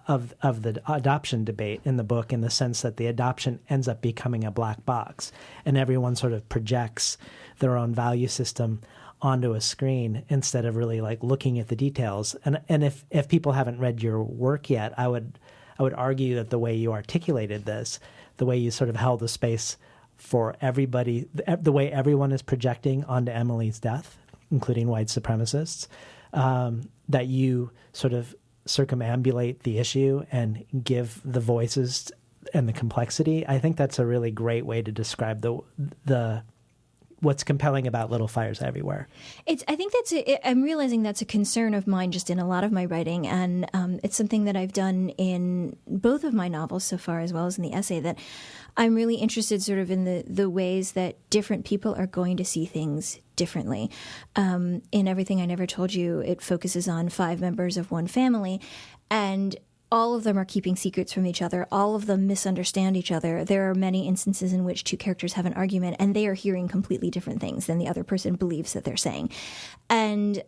of the adoption debate in the book, in the sense that the adoption ends up becoming a black box, and everyone sort of projects their own value system onto a screen instead of really like looking at the details. And if people haven't read your work yet, I would argue that the way you articulated this, the way you sort of held the space for everybody, the way everyone is projecting onto Emily's death, including white supremacists, that you sort of circumambulate the issue and give the voices and the complexity. I think that's a really great way to describe the what's compelling about Little Fires Everywhere. I think I'm realizing that's a concern of mine just in a lot of my writing, and it's something that I've done in both of my novels so far, as well as in the essay, that I'm really interested sort of in the ways that different people are going to see things differently. In Everything I Never Told You, it focuses on 5 members of one family, and all of them are keeping secrets from each other. All of them misunderstand each other. There are many instances in which 2 characters have an argument and they are hearing completely different things than the other person believes that they're saying. And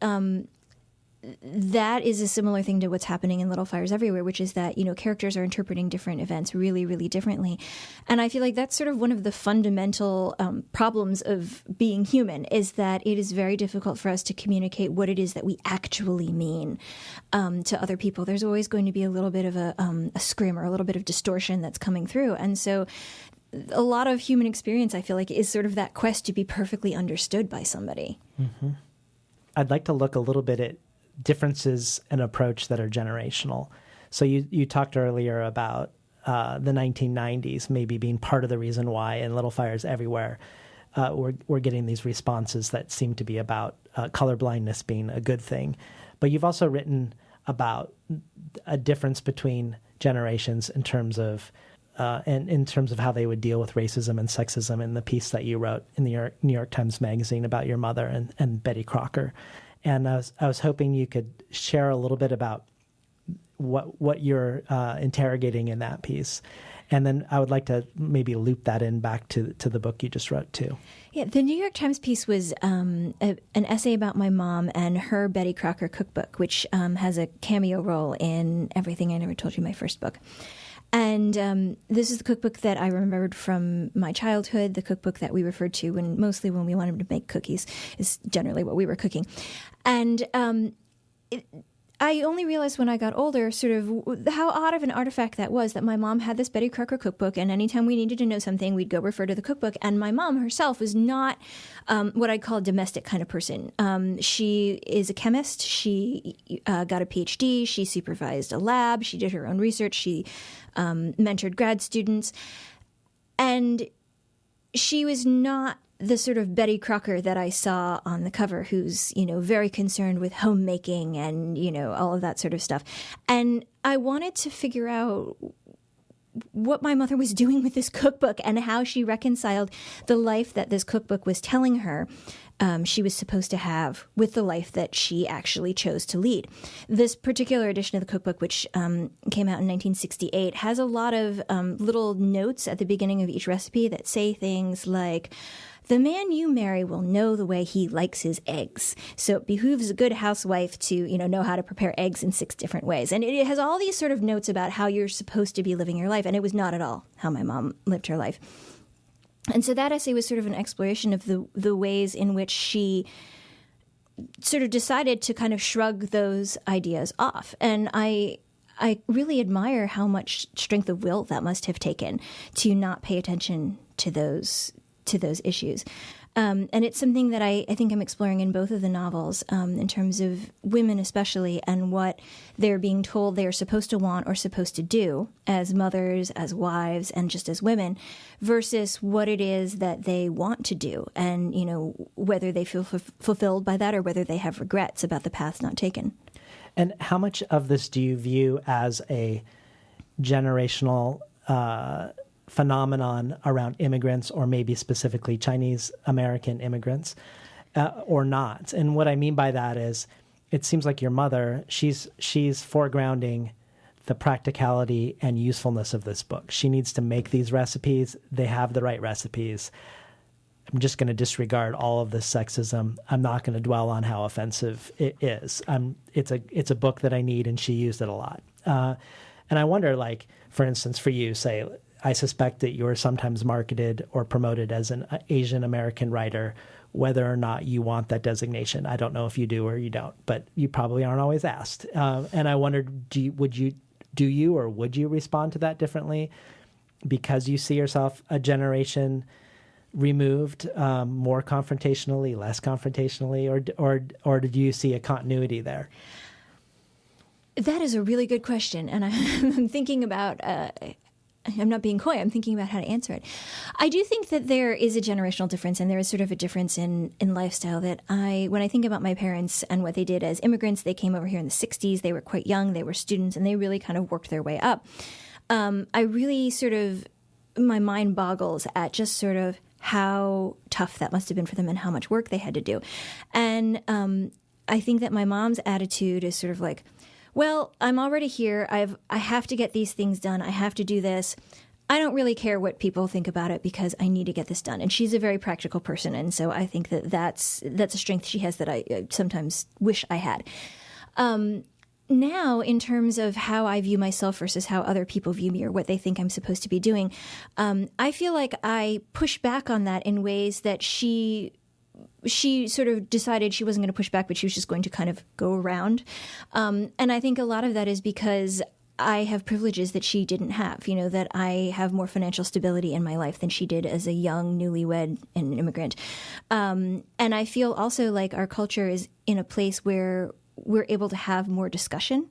that is a similar thing to what's happening in Little Fires Everywhere, which is that, characters are interpreting different events really, really differently. And I feel like that's sort of one of the fundamental problems of being human, is that it is very difficult for us to communicate what it is that we actually mean to other people. There's always going to be a little bit of a scrim or a little bit of distortion that's coming through. And so a lot of human experience, I feel like, is sort of that quest to be perfectly understood by somebody. Mm-hmm. I'd like to look a little bit at differences in approach that are generational. So you talked earlier about the 1990s maybe being part of the reason why in Little Fires Everywhere we're getting these responses that seem to be about colorblindness being a good thing. But you've also written about a difference between generations in terms of and in terms of how they would deal with racism and sexism in the piece that you wrote in the New York Times Magazine about your mother and Betty Crocker. And I was hoping you could share a little bit about what you're interrogating in that piece. And then I would like to maybe loop that in back to the book you just wrote, too. Yeah, the New York Times piece was an essay about my mom and her Betty Crocker cookbook, which has a cameo role in Everything I Never Told You, my first book. And this is the cookbook that I remembered from my childhood, the cookbook that we referred to mostly when we wanted to make cookies, is generally what we were cooking. And I only realized when I got older sort of how odd of an artifact that was, that my mom had this Betty Crocker cookbook, and anytime we needed to know something, we'd go refer to the cookbook. And my mom herself was not what I'd call a domestic kind of person. She is a chemist. She got a PhD. She supervised a lab. She did her own research. She mentored grad students. And she was not the sort of Betty Crocker that I saw on the cover, who's, very concerned with homemaking and, all of that sort of stuff. And I wanted to figure out what my mother was doing with this cookbook and how she reconciled the life that this cookbook was telling her she was supposed to have with the life that she actually chose to lead. This particular edition of the cookbook, which came out in 1968, has a lot of little notes at the beginning of each recipe that say things like, the man you marry will know the way he likes his eggs. So it behooves a good housewife to, know how to prepare eggs in 6 different ways. And it has all these sort of notes about how you're supposed to be living your life. And it was not at all how my mom lived her life. And so that essay was sort of an exploration of the ways in which she sort of decided to kind of shrug those ideas off. And I really admire how much strength of will that must have taken to not pay attention to those issues. And it's something that I think I'm exploring in both of the novels, in terms of women especially, and what they're being told they're supposed to want or supposed to do as mothers, as wives, and just as women, versus what it is that they want to do, and whether they feel fulfilled by that or whether they have regrets about the paths not taken. And how much of this do you view as a generational phenomenon around immigrants, or maybe specifically Chinese American immigrants, or not? And what I mean by that is, it seems like your mother, she's foregrounding the practicality and usefulness of this book. She needs to make these recipes. They have the right recipes. I'm just going to disregard all of this sexism. I'm not going to dwell on how offensive it is. It's a book that I need, and she used it a lot. And I wonder, like, for instance, for you, say, I suspect that you're sometimes marketed or promoted as an Asian American writer, whether or not you want that designation. I don't know if you do or you don't, but you probably aren't always asked. And I wondered, would you respond to that differently because you see yourself a generation removed, more confrontationally, less confrontationally, or did you see a continuity there? That is a really good question, and I'm thinking about. I'm not being coy. I'm thinking about how to answer it. I do think that there is a generational difference, and there is sort of a difference in lifestyle that when I think about my parents and what they did as immigrants, they came over here in the 60s. They were quite young. They were students, and they really kind of worked their way up. I really my mind boggles at just sort of how tough that must have been for them and how much work they had to do. And I think that my mom's attitude is sort of like, well, I'm already here. I have to get these things done. I have to do this. I don't really care what people think about it because I need to get this done. And she's a very practical person. And so I think that's a strength she has that I sometimes wish I had. Now, in terms of how I view myself versus how other people view me or what they think I'm supposed to be doing, I feel like I push back on that in ways that she sort of decided she wasn't going to push back, but she was just going to kind of go around. And I think a lot of that is because I have privileges that she didn't have, that I have more financial stability in my life than she did as a young newlywed and immigrant. And I feel also like our culture is in a place where we're able to have more discussion,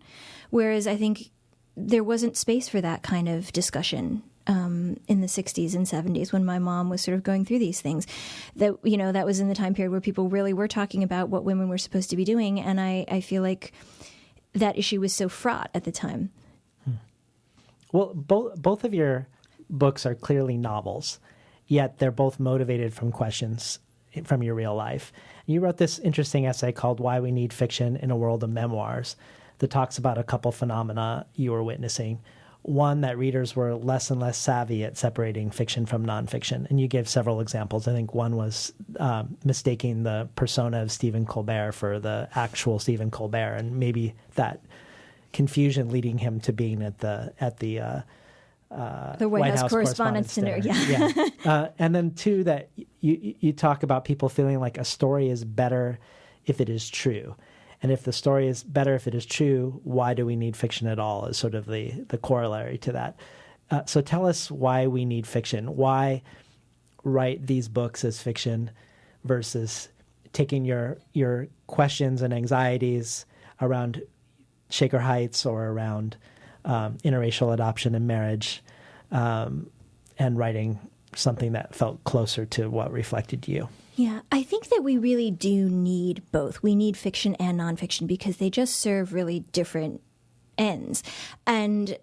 whereas I think there wasn't space for that kind of discussion in the 60s and 70s when my mom was sort of going through these things. That that was in the time period where people really were talking about what women were supposed to be doing, and I feel like that issue was so fraught at the time. Well, both of your books are clearly novels, yet they're both motivated from questions from your real life. You wrote this interesting essay called Why We Need Fiction in a World of Memoirs that talks about a couple phenomena you were witnessing. One, that readers were less and less savvy at separating fiction from nonfiction. And you gave several examples. I think one was mistaking the persona of Stephen Colbert for the actual Stephen Colbert, and maybe that confusion leading him to being at the White House Correspondents' Dinner. Yeah. And then two, that you talk about people feeling like a story is better if it is true. And if the story is better if it is true, why do we need fiction at all is sort of the corollary to that. So tell us why we need fiction. Why write these books as fiction versus taking your questions and anxieties around Shaker Heights or around interracial adoption and marriage and writing something that felt closer to what reflected you. Yeah, I think that we really do need both. We need fiction and nonfiction because they just serve really different ends. And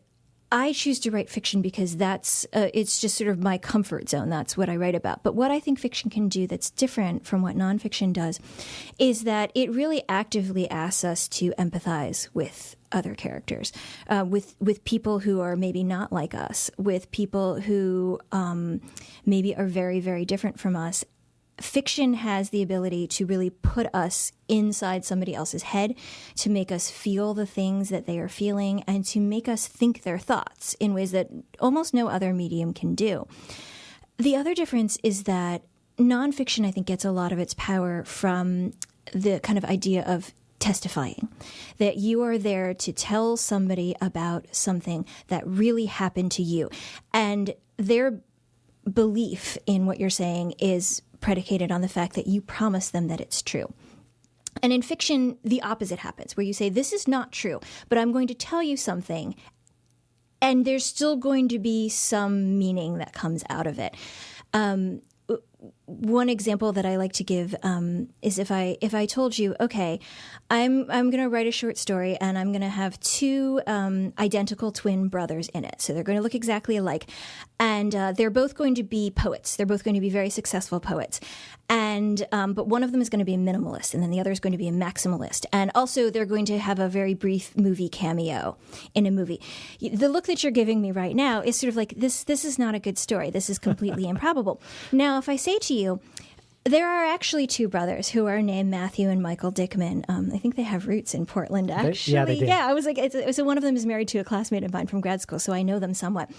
I choose to write fiction because it's just sort of my comfort zone. That's what I write about. But what I think fiction can do that's different from what nonfiction does is that it really actively asks us to empathize with other characters, with people who are maybe not like us, with people who maybe are very, very different from us. fiction has the ability to really put us inside somebody else's head, to make us feel the things that they are feeling, and to make us think their thoughts in ways that almost no other medium can do. The other difference is that nonfiction, I think, gets a lot of its power from the kind of idea of testifying, that you are there to tell somebody about something that really happened to you. And their belief in what you're saying is predicated on the fact that you promise them that it's true. And in fiction, the opposite happens, where you say, this is not true, but I'm going to tell you something, and there's still going to be some meaning that comes out of it. One example that I like to give is if I told you, okay, I'm going to write a short story and I'm going to have two identical twin brothers in it. So they're going to look exactly alike. And they're both going to be poets. They're both going to be very successful poets. And but one of them is going to be a minimalist, and then the other is going to be a maximalist. And also they're going to have a very brief movie cameo in a movie. The look that you're giving me right now is sort of like, this is not a good story. This is completely improbable. Now, if I say to you, there are actually two brothers who are named Matthew and Michael Dickman. I think they have roots in Portland, actually. They do. Yeah, I was like, so one of them is married to a classmate of mine from grad school, so I know them somewhat.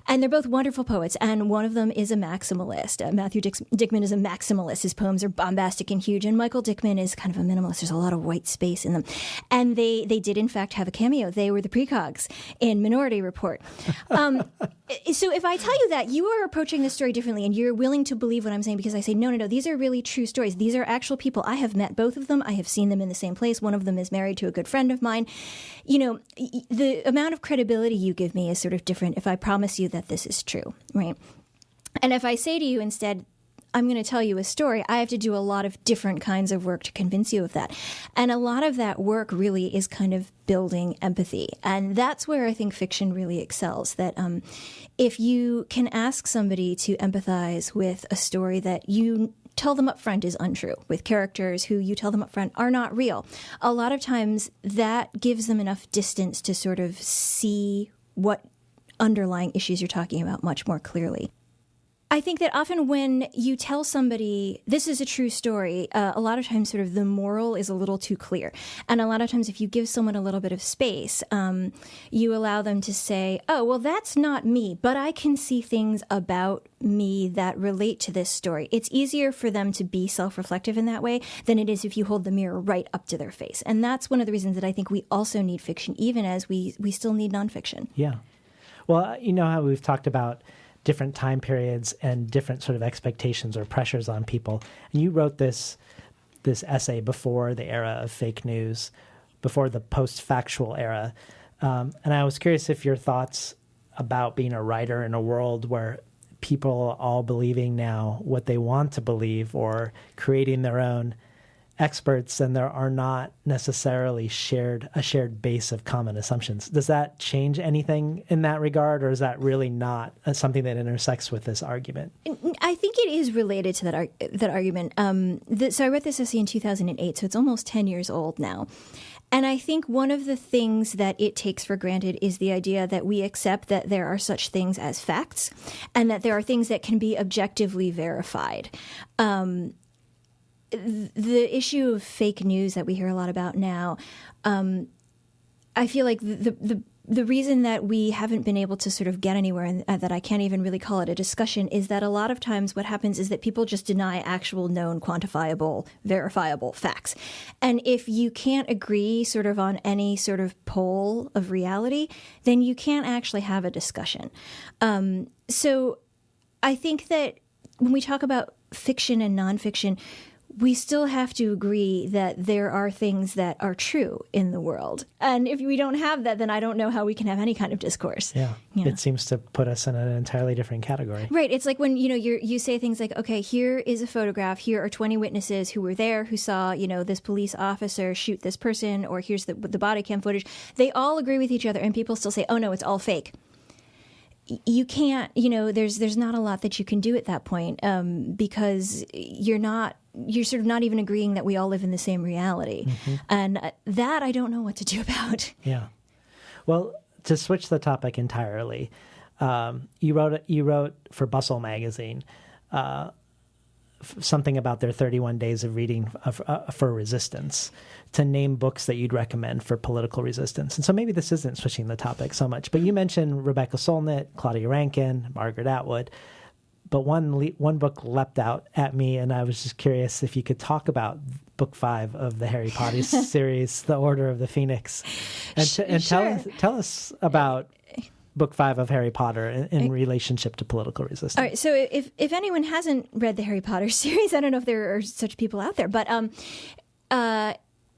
And they're both wonderful poets, and one of them is a maximalist. Matthew Dickman is a maximalist. His poems are bombastic and huge, and Michael Dickman is kind of a minimalist. There's a lot of white space in them. And they did, in fact, have a cameo. They were the precogs in Minority Report. So if I tell you that, you are approaching this story differently, and you're willing to believe what I'm saying, because I say, no, these are really true stories. These are actual people. I have met both of them. I have seen them in the same place. One of them is married to a good friend of mine. You know, the amount of credibility you give me is sort of different if I promise you that this is true, right? And if I say to you instead, I'm going to tell you a story, I have to do a lot of different kinds of work to convince you of that. And a lot of that work really is kind of building empathy. And that's where I think fiction really excels, that if you can ask somebody to empathize with a story that you tell them up front is untrue, with characters who you tell them up front are not real, a lot of times that gives them enough distance to sort of see what underlying issues you're talking about much more clearly. I think that often when you tell somebody this is a true story, a lot of times sort of the moral is a little too clear. And a lot of times if you give someone a little bit of space, you allow them to say, oh, well, that's not me, but I can see things about me that relate to this story. It's easier for them to be self-reflective in that way than it is if you hold the mirror right up to their face. And that's one of the reasons that I think we also need fiction, even as we still need nonfiction. Yeah. Well, you know how we've talked about different time periods and different sort of expectations or pressures on people. And you wrote this essay before the era of fake news, before the post-factual era. And I was curious if your thoughts about being a writer in a world where people are all believing now what they want to believe, or creating their own experts, and there are not necessarily a shared base of common assumptions. Does that change anything in that regard, or is that really not something that intersects with this argument? I think it is related to that argument. So I read this essay in 2008, so it's almost 10 years old now. And I think one of the things that it takes for granted is the idea that we accept that there are such things as facts, and that there are things that can be objectively verified. The issue of fake news that we hear a lot about now, I feel like the reason that we haven't been able to sort of get anywhere, and that I can't even really call it a discussion, is that a lot of times what happens is that people just deny actual known, quantifiable, verifiable facts. And if you can't agree sort of on any sort of pole of reality, then you can't actually have a discussion. So I think that when we talk about fiction and nonfiction, we still have to agree that there are things that are true in the world. And if we don't have that, then I don't know how we can have any kind of discourse. Yeah. It seems to put us in an entirely different category. Right. It's like when, you say things like, okay, here is a photograph. Here are 20 witnesses who were there, who saw, this police officer shoot this person, or here's the body cam footage. They all agree with each other, and people still say, oh, no, it's all fake. You can't, there's not a lot that you can do at that point, because you're sort of not even agreeing that we all live in the same reality. Mm-hmm. And that I don't know what to do about. Yeah. Well, to switch the topic entirely, you wrote for Bustle magazine something about their 31 days of reading for resistance, to name books that you'd recommend for political resistance. And so maybe this isn't switching the topic so much, but you mentioned Rebecca Solnit, Claudia Rankine, Margaret Atwood. But one book leapt out at me, and I was just curious if you could talk about book 5 of the Harry Potter series, The Order of the Phoenix, and tell us about book 5 of Harry Potter in relationship to political resistance. All right. So if anyone hasn't read the Harry Potter series, I don't know if there are such people out there, but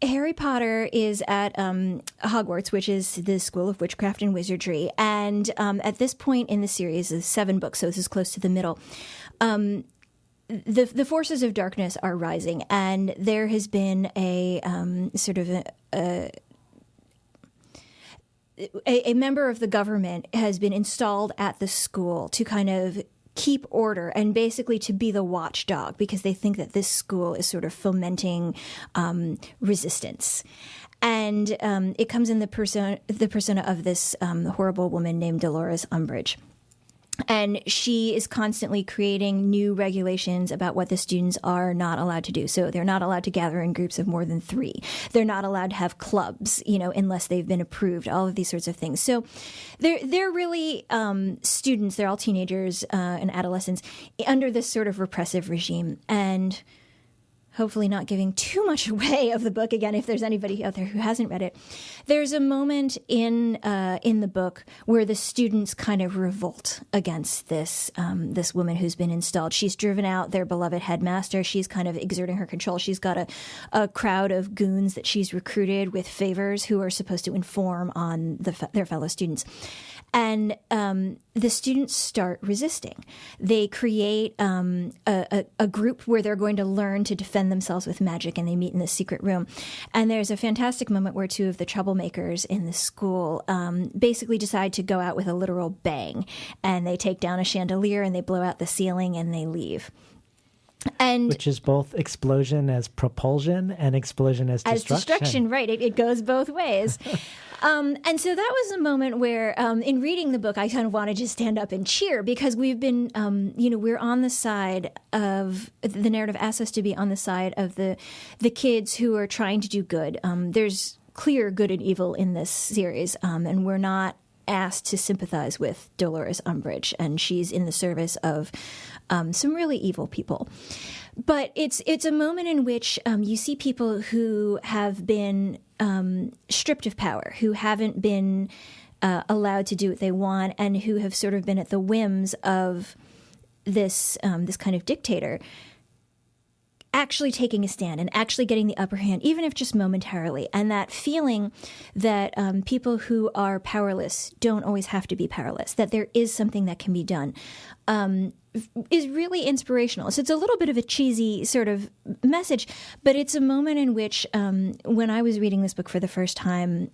Harry Potter is at Hogwarts, which is the School of Witchcraft and Wizardry. And at this point in the series, is 7 books, so this is close to the middle. The forces of darkness are rising, and there has been a sort of a member of the government has been installed at the school to kind of keep order and basically to be the watchdog, because they think that this school is sort of fomenting resistance. And it comes in the persona of this horrible woman named Dolores Umbridge. And she is constantly creating new regulations about what the students are not allowed to do. So they're not allowed to gather in groups of more than 3. They're not allowed to have clubs, unless they've been approved, all of these sorts of things. So they're really students. They're all teenagers and adolescents under this sort of repressive regime. And hopefully not giving too much away of the book, again, if there's anybody out there who hasn't read it, there's a moment in the book where the students kind of revolt against this woman who's been installed. She's driven out their beloved headmaster. She's kind of exerting her control. She's got a crowd of goons that she's recruited with favors who are supposed to inform on their fellow students. And the students start resisting. They create a group where they're going to learn to defend themselves with magic, and they meet in this secret room. And there's a fantastic moment where 2 of the troublemakers in the school basically decide to go out with a literal bang. And they take down a chandelier, and they blow out the ceiling, and they leave. And which is both explosion as propulsion and explosion as destruction. Right. It goes both ways. And so that was a moment where, in reading the book, I kind of wanted to stand up and cheer, because we've been, we're on the side of the narrative asks us to be on the side of the kids who are trying to do good. There's clear good and evil in this series, and we're not asked to sympathize with Dolores Umbridge, and she's in the service of some really evil people. But it's a moment in which you see people who have been stripped of power, who haven't been allowed to do what they want, and who have sort of been at the whims of this kind of dictator, actually taking a stand and actually getting the upper hand, even if just momentarily. And that feeling that people who are powerless don't always have to be powerless, that there is something that can be done, is really inspirational. So it's a little bit of a cheesy sort of message, but it's a moment in which, when I was reading this book for the first time,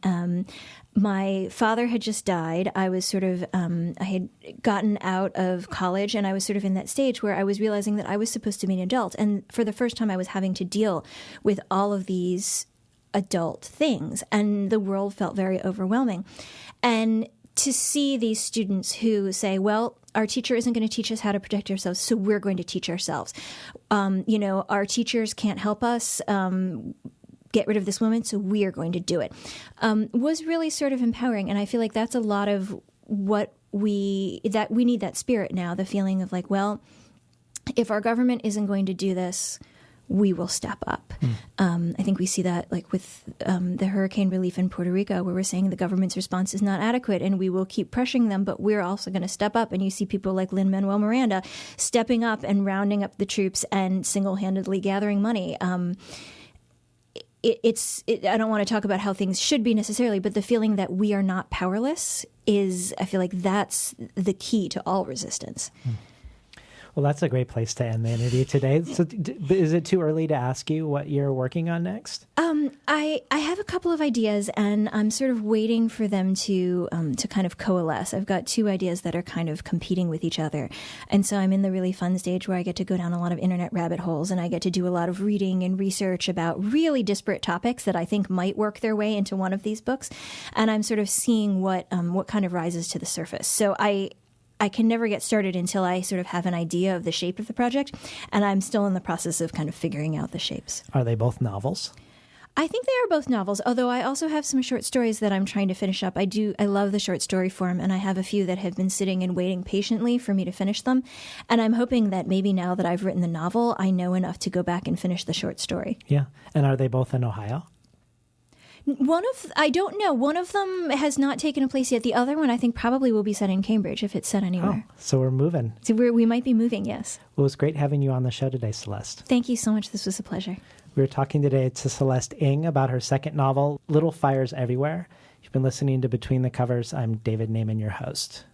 my father had just died. I was sort of, I had gotten out of college, and I was sort of in that stage where I was realizing that I was supposed to be an adult. And for the first time, I was having to deal with all of these adult things, and the world felt very overwhelming. And to see these students who say, well, our teacher isn't going to teach us how to protect ourselves, so we're going to teach ourselves. Our teachers can't help us get rid of this woman, so we are going to do it, was really sort of empowering. And I feel like that's a lot of what we need, that spirit now, the feeling of like, well, if our government isn't going to do this, we will step up. I think we see that like with the hurricane relief in Puerto Rico, where we're saying the government's response is not adequate, and we will keep pressuring them, but we're also going to step up. And you see people like Lin-Manuel Miranda stepping up and rounding up the troops and single-handedly gathering money. I don't want to talk about how things should be necessarily, but the feeling that we are not powerless is, I feel like that's the key to all resistance. Well, that's a great place to end the interview today. So is it too early to ask you what you're working on next? I have a couple of ideas, and I'm sort of waiting for them to kind of coalesce. I've got 2 ideas that are kind of competing with each other. And so I'm in the really fun stage where I get to go down a lot of internet rabbit holes, and I get to do a lot of reading and research about really disparate topics that I think might work their way into one of these books. And I'm sort of seeing what kind of rises to the surface. So I I can never get started until I sort of have an idea of the shape of the project, and I'm still in the process of kind of figuring out the shapes. Are they both novels? I think they are both novels, although I also have some short stories that I'm trying to finish up. I love the short story form, and I have a few that have been sitting and waiting patiently for me to finish them. And I'm hoping that maybe now that I've written the novel, I know enough to go back and finish the short story. Yeah. And are they both in Ohio? I don't know. One of them has not taken place yet. The other one, I think, probably will be set in Cambridge if it's set anywhere. Oh, so we're moving. So we might be moving, yes. Well, it was great having you on the show today, Celeste. Thank you so much. This was a pleasure. We were talking today to Celeste Ng about her second novel, Little Fires Everywhere. You've been listening to Between the Covers. I'm David Naiman, your host.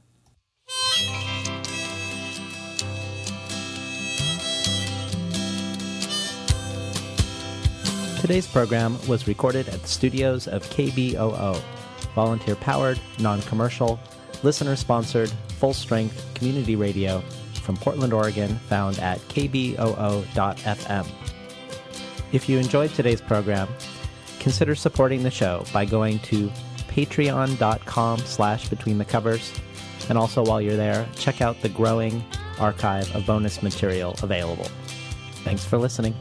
Today's program was recorded at the studios of KBOO, volunteer-powered, non-commercial, listener-sponsored, full-strength community radio from Portland, Oregon, found at kboo.fm. If you enjoyed today's program, consider supporting the show by going to patreon.com/betweenthecovers. And also while you're there, check out the growing archive of bonus material available. Thanks for listening.